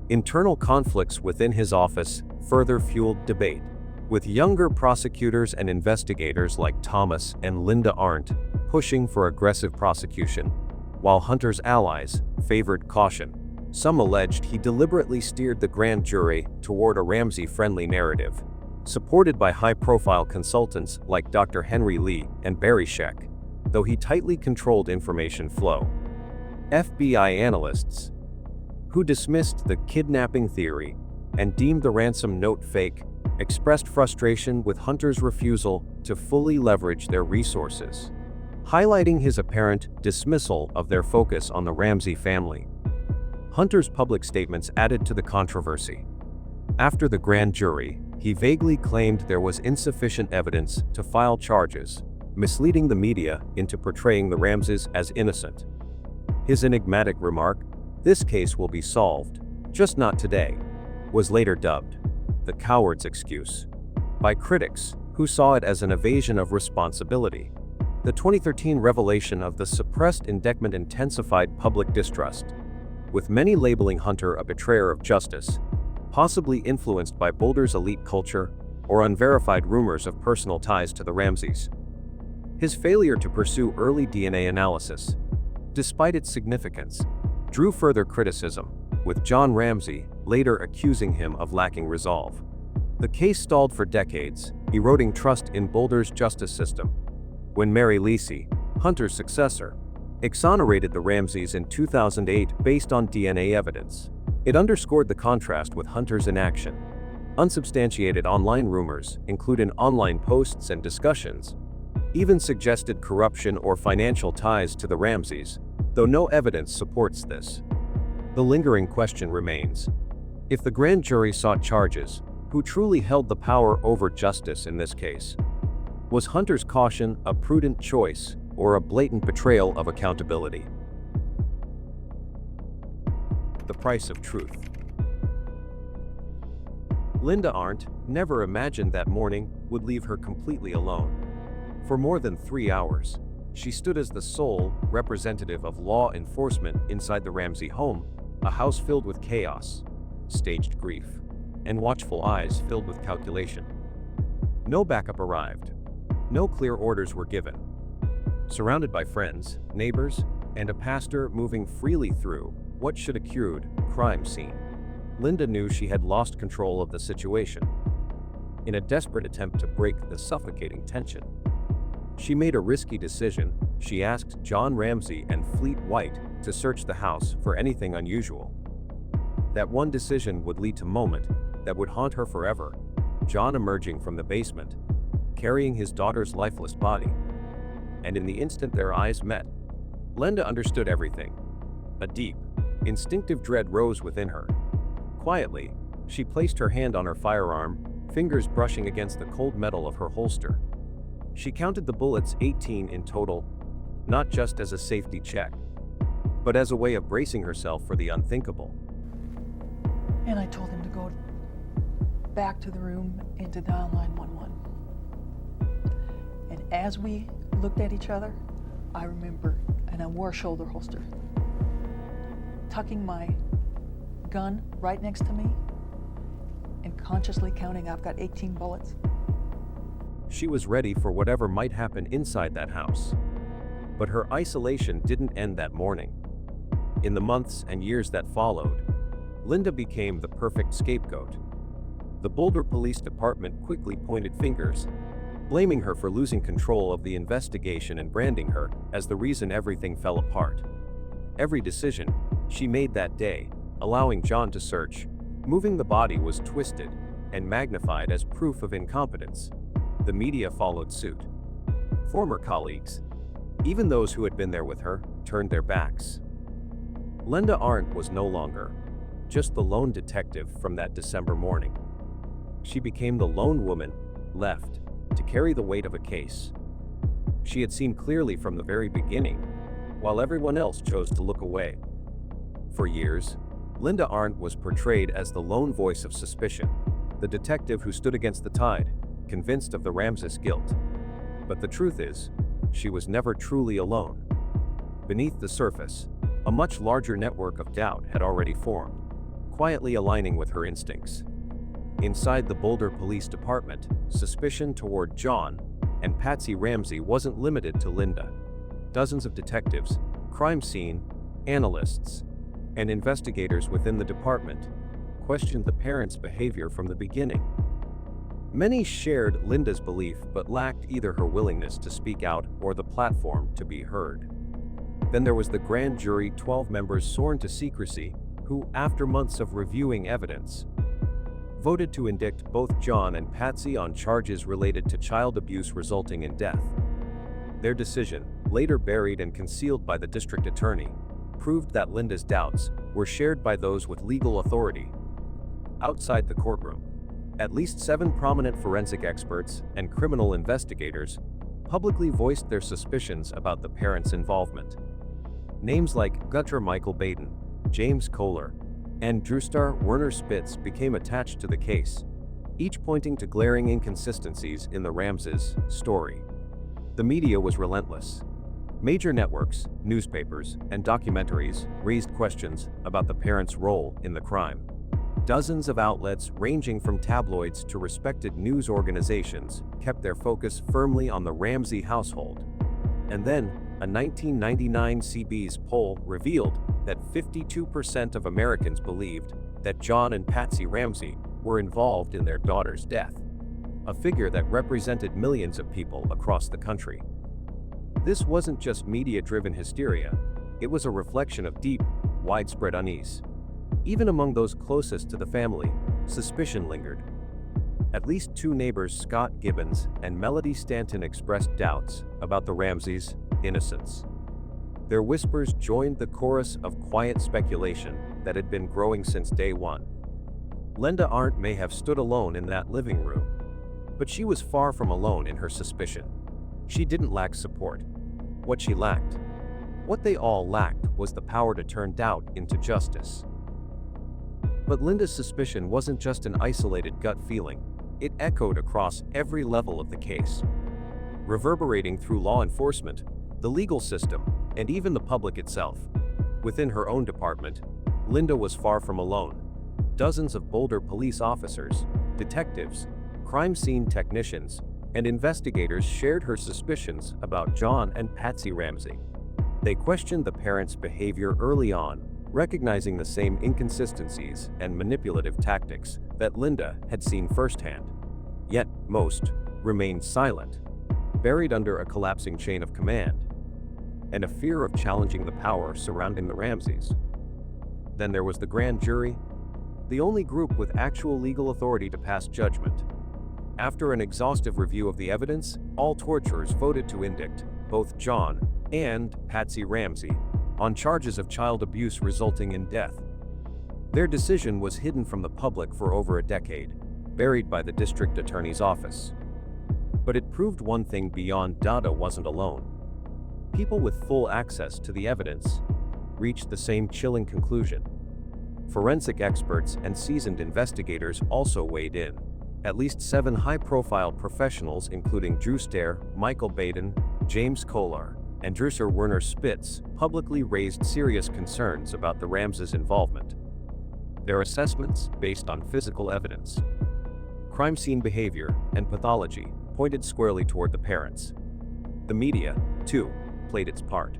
Internal conflicts within his office further fueled debate, with younger prosecutors and investigators like Thomas and Linda Arndt pushing for aggressive prosecution, while Hunter's allies favored caution. Some alleged he deliberately steered the grand jury toward a Ramsey-friendly narrative, supported by high-profile consultants like Dr. Henry Lee and Barry Scheck, though he tightly controlled information flow. FBI analysts, who dismissed the kidnapping theory and deemed the ransom note fake, expressed frustration with Hunter's refusal to fully leverage their resources, highlighting his apparent dismissal of their focus on the Ramsey family. Hunter's public statements added to the controversy. After the grand jury, he vaguely claimed there was insufficient evidence to file charges, misleading the media into portraying the Ramseys as innocent. His enigmatic remark, "This case will be solved, just not today," was later dubbed the coward's excuse by critics who saw it as an evasion of responsibility. The 2013 revelation of the suppressed indictment intensified public distrust, with many labeling Hunter a betrayer of justice, possibly influenced by Boulder's elite culture or unverified rumors of personal ties to the Ramseys. His failure to pursue early DNA analysis, despite its significance, drew further criticism, with John Ramsey later accusing him of lacking resolve. The case stalled for decades, eroding trust in Boulder's justice system. When Mary Lisi, Hunter's successor, exonerated the Ramseys in 2008 based on DNA evidence, it underscored the contrast with Hunter's inaction. Unsubstantiated online rumors, including online posts and discussions, even suggested corruption or financial ties to the Ramseys, though no evidence supports this. The lingering question remains: if the grand jury sought charges, who truly held the power over justice in this case? Was Hunter's caution a prudent choice or a blatant betrayal of accountability? The price of truth. Linda Arndt never imagined that morning would leave her completely alone. For more than 3 hours, she stood as the sole representative of law enforcement inside the Ramsey home, a house filled with chaos, staged grief, and watchful eyes filled with calculation. No backup arrived. No clear orders were given. Surrounded by friends, neighbors, and a pastor moving freely through what should a crude crime scene, Linda knew she had lost control of the situation. In a desperate attempt to break the suffocating tension, she made a risky decision. She asked John Ramsey and Fleet White to search the house for anything unusual. That one decision would lead to a moment that would haunt her forever. John emerging from the basement, carrying his daughter's lifeless body. And in the instant their eyes met, Linda understood everything. A deep, instinctive dread rose within her. Quietly, she placed her hand on her firearm, fingers brushing against the cold metal of her holster. She counted the bullets, 18 in total, not just as a safety check, but as a way of bracing herself for the unthinkable. And I told him to go back to the room and to dial 911. And as we looked at each other, I remember, and I wore a shoulder holster, tucking my gun right next to me and consciously counting, I've got 18 bullets. She was ready for whatever might happen inside that house. But her isolation didn't end that morning. In the months and years that followed, Linda became the perfect scapegoat. The Boulder Police Department quickly pointed fingers, blaming her for losing control of the investigation and branding her as the reason everything fell apart. Every decision she made that day, allowing John to search, moving the body, was twisted and magnified as proof of incompetence. The media followed suit. Former colleagues, even those who had been there with her, turned their backs. Linda Arndt was no longer just the lone detective from that December morning. She became the lone woman left to carry the weight of a case she had seen clearly from the very beginning, while everyone else chose to look away. For years, Linda Arndt was portrayed as the lone voice of suspicion, the detective who stood against the tide, convinced of the Ramseys' guilt. But the truth is, she was never truly alone. Beneath the surface, a much larger network of doubt had already formed, quietly aligning with her instincts. Inside the Boulder Police Department, suspicion toward John and Patsy Ramsey wasn't limited to Linda. Dozens of detectives, crime scene analysts, and investigators within the department questioned the parents' behavior from the beginning. Many shared Linda's belief but lacked either her willingness to speak out or the platform to be heard. Then there was the grand jury, 12 members sworn to secrecy, who, after months of reviewing evidence, voted to indict both John and Patsy on charges related to child abuse resulting in death. Their decision, later buried and concealed by the district attorney, proved that Linda's doubts were shared by those with legal authority. Outside the courtroom, at least 7 prominent forensic experts and criminal investigators publicly voiced their suspicions about the parents' involvement. Names like Gutter Michael Baden, James Kohler, and Drustar Werner Spitz became attached to the case, each pointing to glaring inconsistencies in the Ramseys' story. The media was relentless. Major networks, newspapers, and documentaries raised questions about the parents' role in the crime. Dozens of outlets, ranging from tabloids to respected news organizations, kept their focus firmly on the Ramsey household. And then, a 1999 CBS poll revealed that 52% of Americans believed that John and Patsy Ramsey were involved in their daughter's death, a figure that represented millions of people across the country. This wasn't just media-driven hysteria, it was a reflection of deep, widespread unease. Even among those closest to the family, suspicion lingered. At least 2 neighbors, Scott Gibbons and Melody Stanton, expressed doubts about the Ramseys' innocence. Their whispers joined the chorus of quiet speculation that had been growing since day one. Linda Arndt may have stood alone in that living room, but she was far from alone in her suspicion. She didn't lack support. What she lacked, what they all lacked, was the power to turn doubt into justice. But Linda's suspicion wasn't just an isolated gut feeling. It echoed across every level of the case, reverberating through law enforcement, the legal system, and even the public itself. Within her own department, Linda was far from alone. Dozens of Boulder police officers, detectives, crime scene technicians and investigators shared her suspicions about John and Patsy Ramsey. They questioned the parents' behavior early on, recognizing the same inconsistencies and manipulative tactics that Linda had seen firsthand. Yet most remained silent, buried under a collapsing chain of command, and a fear of challenging the power surrounding the Ramseys. Then there was the grand jury, the only group with actual legal authority to pass judgment. After an exhaustive review of the evidence, all torturers voted to indict both John and Patsy Ramsey on charges of child abuse resulting in death. Their decision was hidden from the public for over a decade, buried by the district attorney's office. But it proved one thing beyond data wasn't alone. People with full access to the evidence reached the same chilling conclusion. Forensic experts and seasoned investigators also weighed in. At least 7 high-profile professionals, including Drew Stair, Michael Baden, James Kolar, and Drusser Werner Spitz, publicly raised serious concerns about the Ramseys' involvement. Their assessments, based on physical evidence, crime scene behavior, and pathology, pointed squarely toward the parents. The media, too, played its part.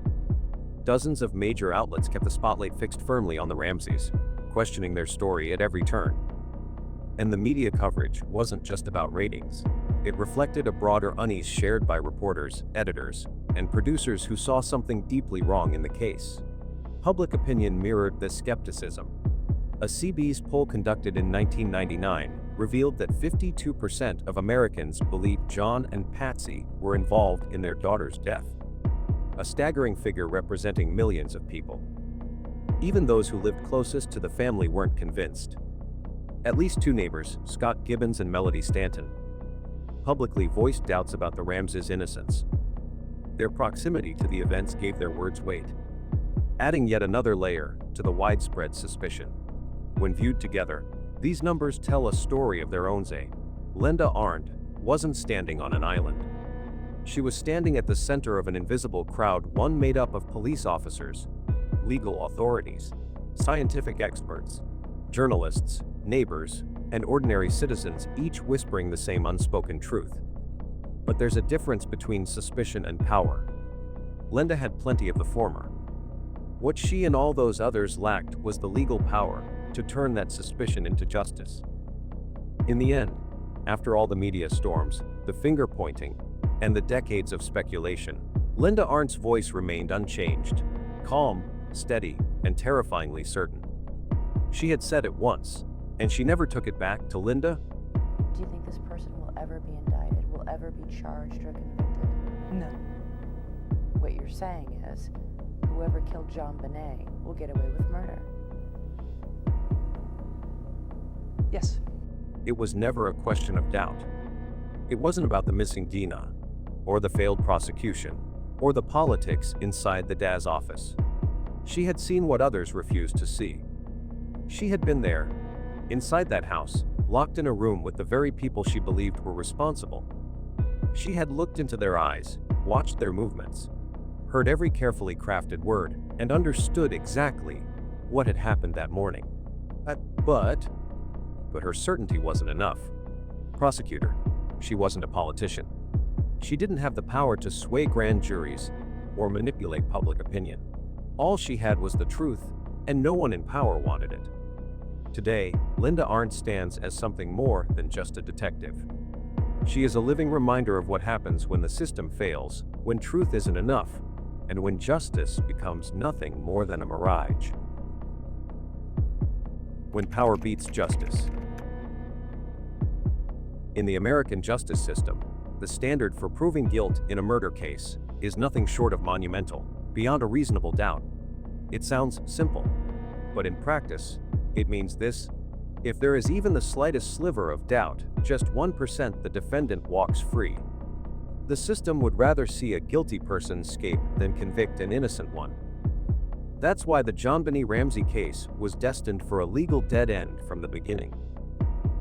Dozens of major outlets kept the spotlight fixed firmly on the Ramseys, questioning their story at every turn. And the media coverage wasn't just about ratings. It reflected a broader unease shared by reporters, editors, and producers who saw something deeply wrong in the case. Public opinion mirrored this skepticism. A CBS poll conducted in 1999 revealed that 52% of Americans believed John and Patsy were involved in their daughter's death. A staggering figure representing millions of people. Even those who lived closest to the family weren't convinced. At least 2 neighbors, Scott Gibbons and Melody Stanton, publicly voiced doubts about the Ramseys' innocence. Their proximity to the events gave their words weight, adding yet another layer to the widespread suspicion. When viewed together, these numbers tell a story of their own. Linda Arndt wasn't standing on an island. She was standing at the center of an invisible crowd, one made up of police officers, legal authorities, scientific experts, journalists, neighbors, and ordinary citizens, each whispering the same unspoken truth. But there's a difference between suspicion and power. Linda had plenty of the former. What she and all those others lacked was the legal power to turn that suspicion into justice. In the end, after all the media storms, the finger-pointing, and the decades of speculation, Linda Arndt's voice remained unchanged, calm, steady, and terrifyingly certain. She had said it once, and she never took it back. To Linda, do you think this person will ever be indicted, will ever be charged or convicted? No. What you're saying is, whoever killed JonBenét will get away with murder. Yes. it was never a question of doubt. It wasn't about the missing Dina, or the failed prosecution, or the politics inside the DA's office. She had seen what others refused to see. She had been there, inside that house, locked in a room with the very people she believed were responsible. She had looked into their eyes, watched their movements, heard every carefully crafted word, and understood exactly what had happened that morning. But her certainty wasn't enough. Prosecutor, she wasn't a politician. She didn't have the power to sway grand juries or manipulate public opinion. All she had was the truth, and no one in power wanted it. Today, Linda Arndt stands as something more than just a detective. She is a living reminder of what happens when the system fails, when truth isn't enough, and when justice becomes nothing more than a mirage. When power beats justice. In the American justice system, the standard for proving guilt in a murder case is nothing short of monumental, beyond a reasonable doubt. It sounds simple, but in practice, it means this: if there is even the slightest sliver of doubt, just 1% the defendant walks free. The system would rather see a guilty person escape than convict an innocent one. That's why the JonBenét Ramsey case was destined for a legal dead end from the beginning.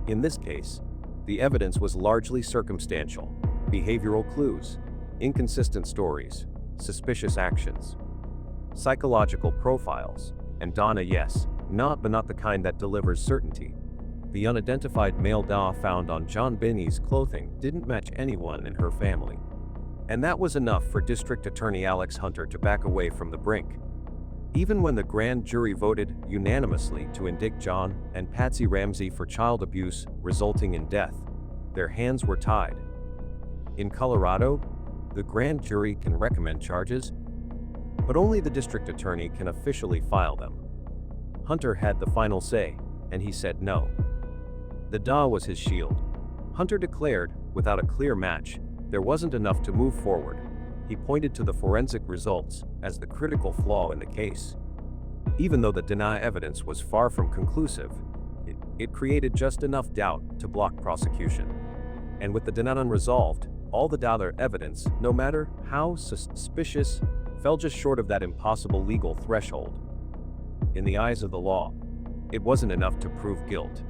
In this case, the evidence was largely circumstantial: behavioral clues, inconsistent stories, suspicious actions, psychological profiles, and Donna, yes, but not the kind that delivers certainty. The unidentified male dye found on JonBenét's clothing didn't match anyone in her family. And that was enough for District Attorney Alex Hunter to back away from the brink. Even when the grand jury voted unanimously to indict John and Patsy Ramsey for child abuse resulting in death, their hands were tied. In Colorado, the grand jury can recommend charges, but only the district attorney can officially file them. Hunter had the final say, and he said no. The dye was his shield. Hunter declared, without a clear match, there wasn't enough to move forward. He pointed to the forensic results as the critical flaw in the case. Even though the dye evidence was far from conclusive, it created just enough doubt to block prosecution. And with the dye unresolved, all the dye evidence, no matter how suspicious, fell just short of that impossible legal threshold. In the eyes of the law, it wasn't enough to prove guilt.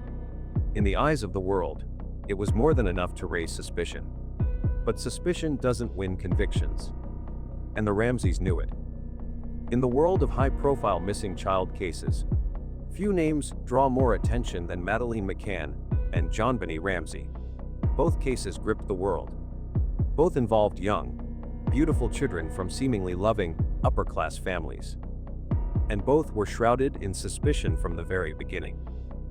In the eyes of the world, it was more than enough to raise suspicion. But suspicion doesn't win convictions. And the Ramseys knew it. In the world of high-profile missing child cases, few names draw more attention than Madeleine McCann and JonBenét Ramsey. Both cases gripped the world. Both involved young, beautiful children from seemingly loving, upper-class families. And both were shrouded in suspicion from the very beginning.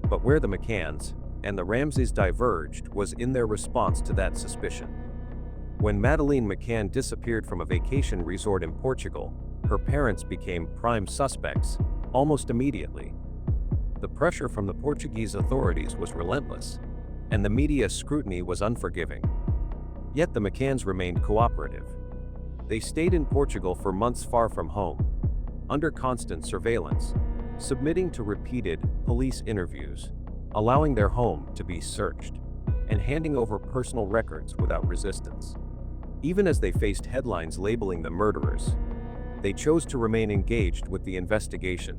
But where the McCanns and the Ramseys diverged was in their response to that suspicion. When Madeleine McCann disappeared from a vacation resort in Portugal, her parents became prime suspects almost immediately. The pressure from the Portuguese authorities was relentless, and the media's scrutiny was unforgiving. Yet the McCanns remained cooperative. They stayed in Portugal for months far from home, under constant surveillance, submitting to repeated police interviews, allowing their home to be searched, and handing over personal records without resistance. Even as they faced headlines labeling them murderers, they chose to remain engaged with the investigation,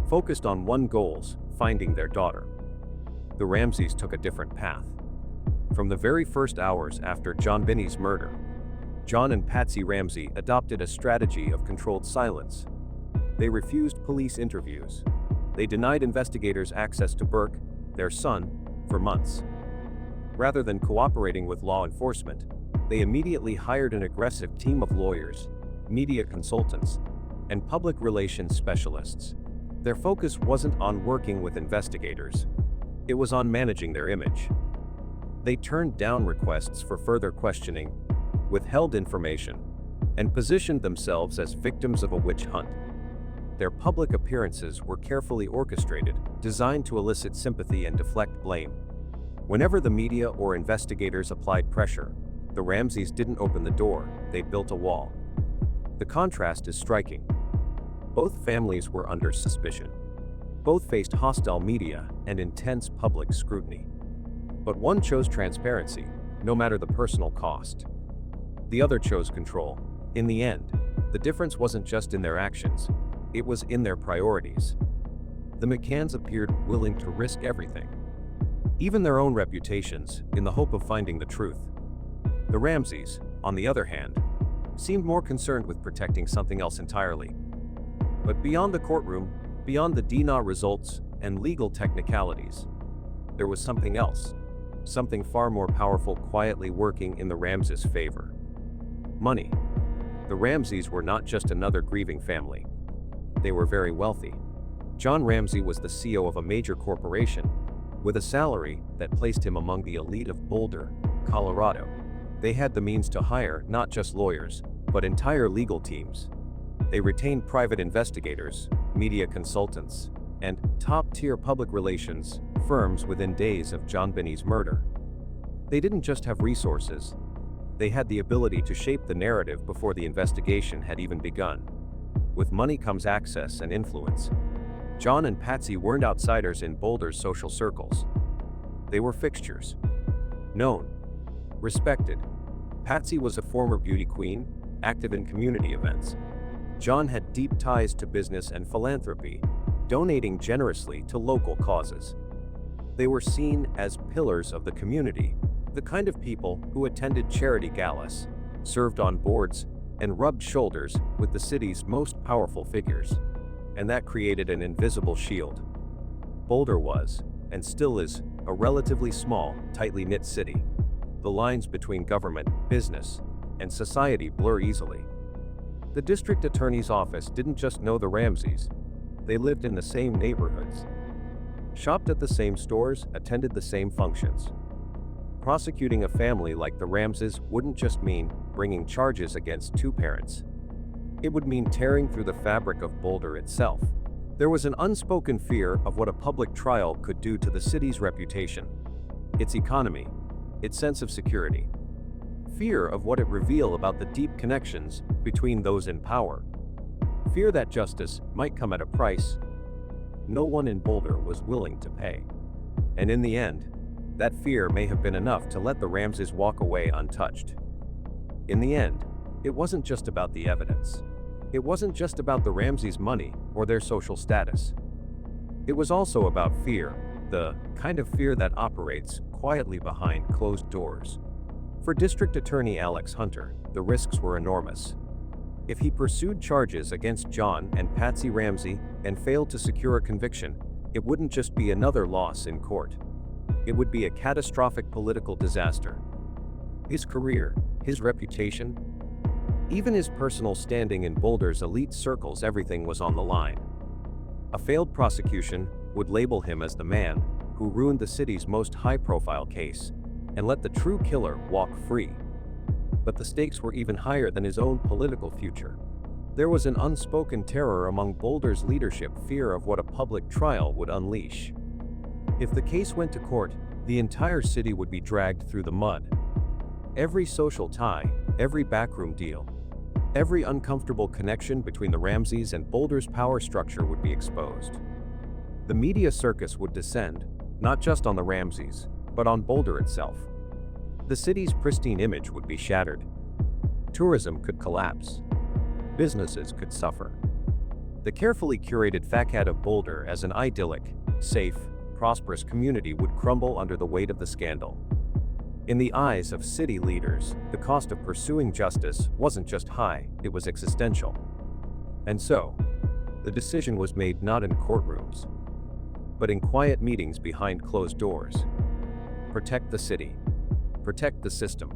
focused on one goal: finding their daughter. The Ramseys took a different path. From the very first hours after JonBenét's murder, John and Patsy Ramsey adopted a strategy of controlled silence. They refused police interviews. They denied investigators access to Burke, their son, for months. Rather than cooperating with law enforcement, they immediately hired an aggressive team of lawyers, media consultants, and public relations specialists. Their focus wasn't on working with investigators. It was on managing their image. They turned down requests for further questioning, withheld information, and positioned themselves as victims of a witch hunt. Their public appearances were carefully orchestrated, designed to elicit sympathy and deflect blame. Whenever the media or investigators applied pressure, the Ramseys didn't open the door, they built a wall. The contrast is striking. Both families were under suspicion. Both faced hostile media and intense public scrutiny. But one chose transparency, no matter the personal cost. The other chose control. In the end, the difference wasn't just in their actions, it was in their priorities. The McCanns appeared willing to risk everything, even their own reputations, in the hope of finding the truth. The Ramseys, on the other hand, seemed more concerned with protecting something else entirely. But beyond the courtroom, beyond the DNA results and legal technicalities, there was something else, something far more powerful quietly working in the Ramseys' favor. Money. The Ramseys were not just another grieving family. They were very wealthy. John Ramsey was the CEO of a major corporation, with a salary that placed him among the elite of Boulder, Colorado. They had the means to hire not just lawyers, but entire legal teams. They retained private investigators, media consultants, and top-tier public relations firms within days of JonBenét's murder. They didn't just have resources, they had the ability to shape the narrative before the investigation had even begun. With money comes access and influence. John and Patsy weren't outsiders in Boulder's social circles. They were fixtures. Known. Respected. Patsy was a former beauty queen, active in community events. John had deep ties to business and philanthropy, donating generously to local causes. They were seen as pillars of the community, the kind of people who attended charity galas, served on boards, and rubbed shoulders with the city's most powerful figures. And that created an invisible shield. Boulder was, and still is, a relatively small, tightly knit city. The lines between government, business, and society blur easily. The district attorney's office didn't just know the Ramseys, they lived in the same neighborhoods, shopped at the same stores, attended the same functions. Prosecuting a family like the Ramseys wouldn't just mean bringing charges against two parents. It would mean tearing through the fabric of Boulder itself. There was an unspoken fear of what a public trial could do to the city's reputation, its economy, its sense of security. Fear of what it revealed about the deep connections between those in power. Fear that justice might come at a price no one in Boulder was willing to pay. And in the end, that fear may have been enough to let the Ramseys walk away untouched. In the end, it wasn't just about the evidence. It wasn't just about the Ramseys' money or their social status. It was also about fear, the kind of fear that operates quietly behind closed doors. For District Attorney Alex Hunter, the risks were enormous. If he pursued charges against John and Patsy Ramsey and failed to secure a conviction, it wouldn't just be another loss in court. It would be a catastrophic political disaster. His career, his reputation, even his personal standing in Boulder's elite circles, everything was on the line. A failed prosecution would label him as the man who ruined the city's most high-profile case and let the true killer walk free. But the stakes were even higher than his own political future. There was an unspoken terror among Boulder's leadership, fear of what a public trial would unleash. If the case went to court, the entire city would be dragged through the mud. Every social tie, every backroom deal, every uncomfortable connection between the Ramseys and Boulder's power structure would be exposed. The media circus would descend, not just on the Ramseys, but on Boulder itself. The city's pristine image would be shattered. Tourism could collapse. Businesses could suffer. The carefully curated facade of Boulder as an idyllic, safe, prosperous community would crumble under the weight of the scandal. In the eyes of city leaders, the cost of pursuing justice wasn't just high, it was existential. And so, the decision was made not in courtrooms, but in quiet meetings behind closed doors. Protect the city. Protect the system,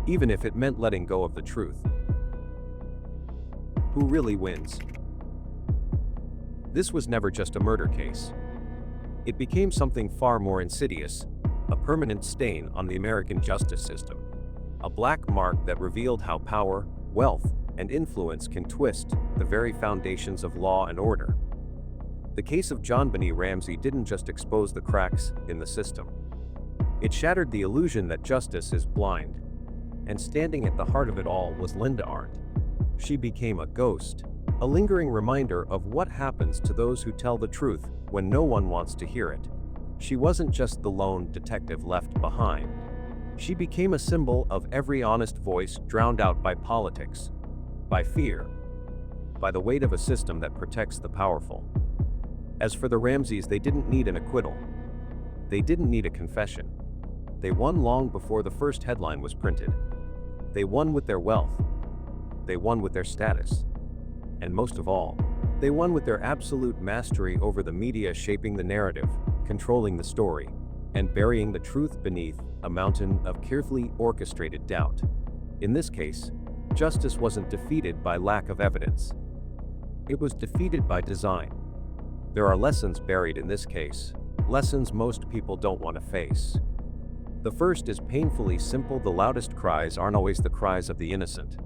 even if it meant letting go of the truth. Who really wins? This was never just a murder case. It became something far more insidious, a permanent stain on the American justice system. A black mark that revealed how power, wealth, and influence can twist the very foundations of law and order. The case of JonBenét Ramsey didn't just expose the cracks in the system. It shattered the illusion that justice is blind. And standing at the heart of it all was Linda Arndt. She became a ghost, a lingering reminder of what happens to those who tell the truth when no one wants to hear it. She wasn't just the lone detective left behind. She became a symbol of every honest voice drowned out by politics, by fear, by the weight of a system that protects the powerful. As for the Ramseys, they didn't need an acquittal. They didn't need a confession. They won long before the first headline was printed. They won with their wealth. They won with their status. And most of all, they won with their absolute mastery over the media, shaping the narrative, controlling the story, and burying the truth beneath a mountain of carefully orchestrated doubt. In this case, justice wasn't defeated by lack of evidence. It was defeated by design. There are lessons buried in this case, lessons most people don't want to face. The first is painfully simple: the loudest cries aren't always the cries of the innocent.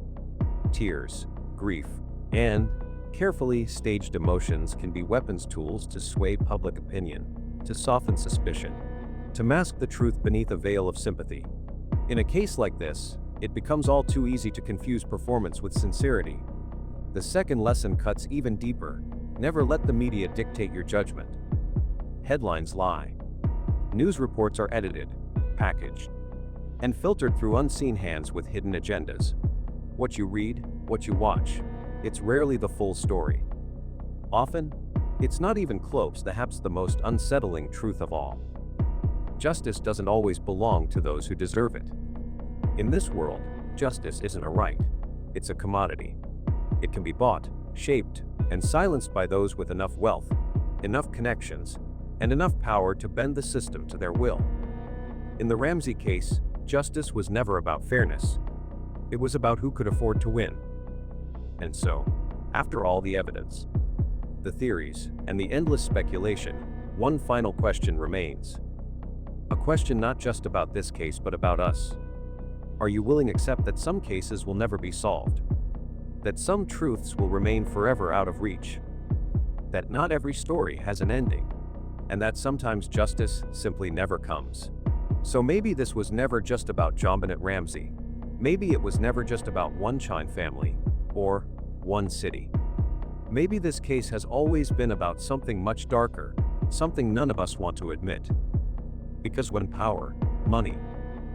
Tears, grief, and carefully staged emotions can be weapons, tools to sway public opinion, to soften suspicion, to mask the truth beneath a veil of sympathy. In a case like this, it becomes all too easy to confuse performance with sincerity. The second lesson cuts even deeper. Never let the media dictate your judgment. Headlines lie. News reports are edited, packaged, and filtered through unseen hands with hidden agendas. What you read, what you watch, it's rarely the full story. Often, it's not even close, perhaps the most unsettling truth of all. Justice doesn't always belong to those who deserve it. In this world, justice isn't a right, it's a commodity. It can be bought, shaped, and silenced by those with enough wealth, enough connections, and enough power to bend the system to their will. In the Ramsey case, justice was never about fairness. It was about who could afford to win. And so, after all the evidence, the theories, and the endless speculation, one final question remains. A question not just about this case but about us. Are you willing to accept that some cases will never be solved? That some truths will remain forever out of reach? That not every story has an ending? And that sometimes justice simply never comes? So maybe this was never just about JonBenét Ramsey. Maybe it was never just about one Chine family, or one city. Maybe this case has always been about something much darker, something none of us want to admit. Because when power, money,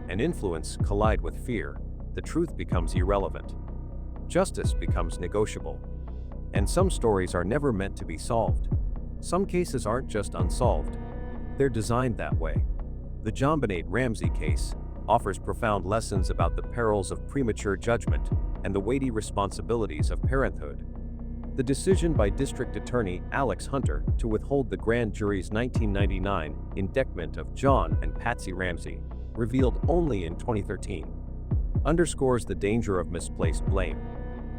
and influence collide with fear, the truth becomes irrelevant. Justice becomes negotiable. And some stories are never meant to be solved. Some cases aren't just unsolved. They're designed that way. The JonBenét Ramsey case offers profound lessons about the perils of premature judgment and the weighty responsibilities of parenthood. The decision by District Attorney Alex Hunter to withhold the grand jury's 1999 indictment of John and Patsy Ramsey, revealed only in 2013, underscores the danger of misplaced blame.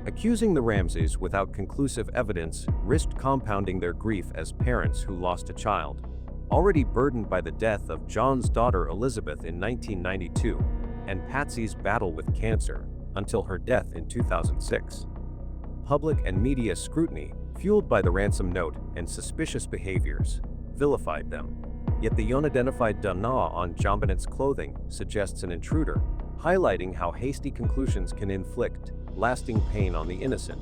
Accusing the Ramseys without conclusive evidence risked compounding their grief as parents who lost a child, already burdened by the death of John's daughter Elizabeth in 1992 and Patsy's battle with cancer until her death in 2006. Public and media scrutiny, fueled by the ransom note and suspicious behaviors, vilified them. Yet the unidentified DNA on JonBenét's clothing suggests an intruder, highlighting how hasty conclusions can inflict lasting pain on the innocent.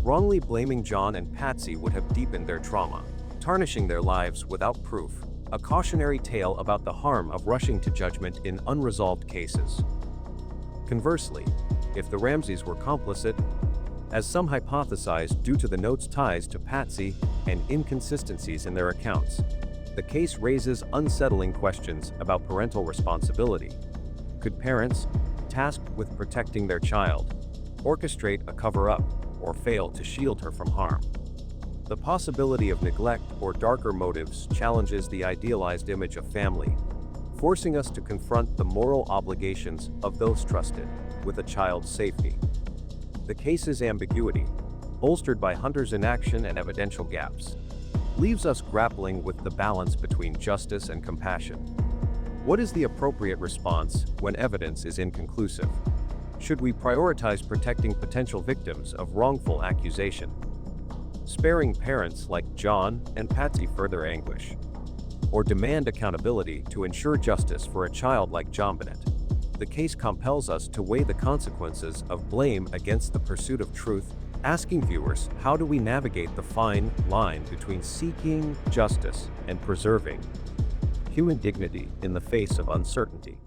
Wrongly blaming John and Patsy would have deepened their trauma, tarnishing their lives without proof, a cautionary tale about the harm of rushing to judgment in unresolved cases. Conversely, if the Ramseys were complicit, as some hypothesized due to the note's ties to Patsy and inconsistencies in their accounts, the case raises unsettling questions about parental responsibility. Could parents, tasked with protecting their child, orchestrate a cover-up or fail to shield her from harm? The possibility of neglect or darker motives challenges the idealized image of family, forcing us to confront the moral obligations of those trusted with a child's safety. The case's ambiguity, bolstered by Hunter's inaction and evidential gaps, leaves us grappling with the balance between justice and compassion. What is the appropriate response when evidence is inconclusive? Should we prioritize protecting potential victims of wrongful accusation, sparing parents like John and Patsy further anguish, or demand accountability to ensure justice for a child like JonBenét? The case compels us to weigh the consequences of blame against the pursuit of truth, asking viewers, how do we navigate the fine line between seeking justice and preserving human dignity in the face of uncertainty?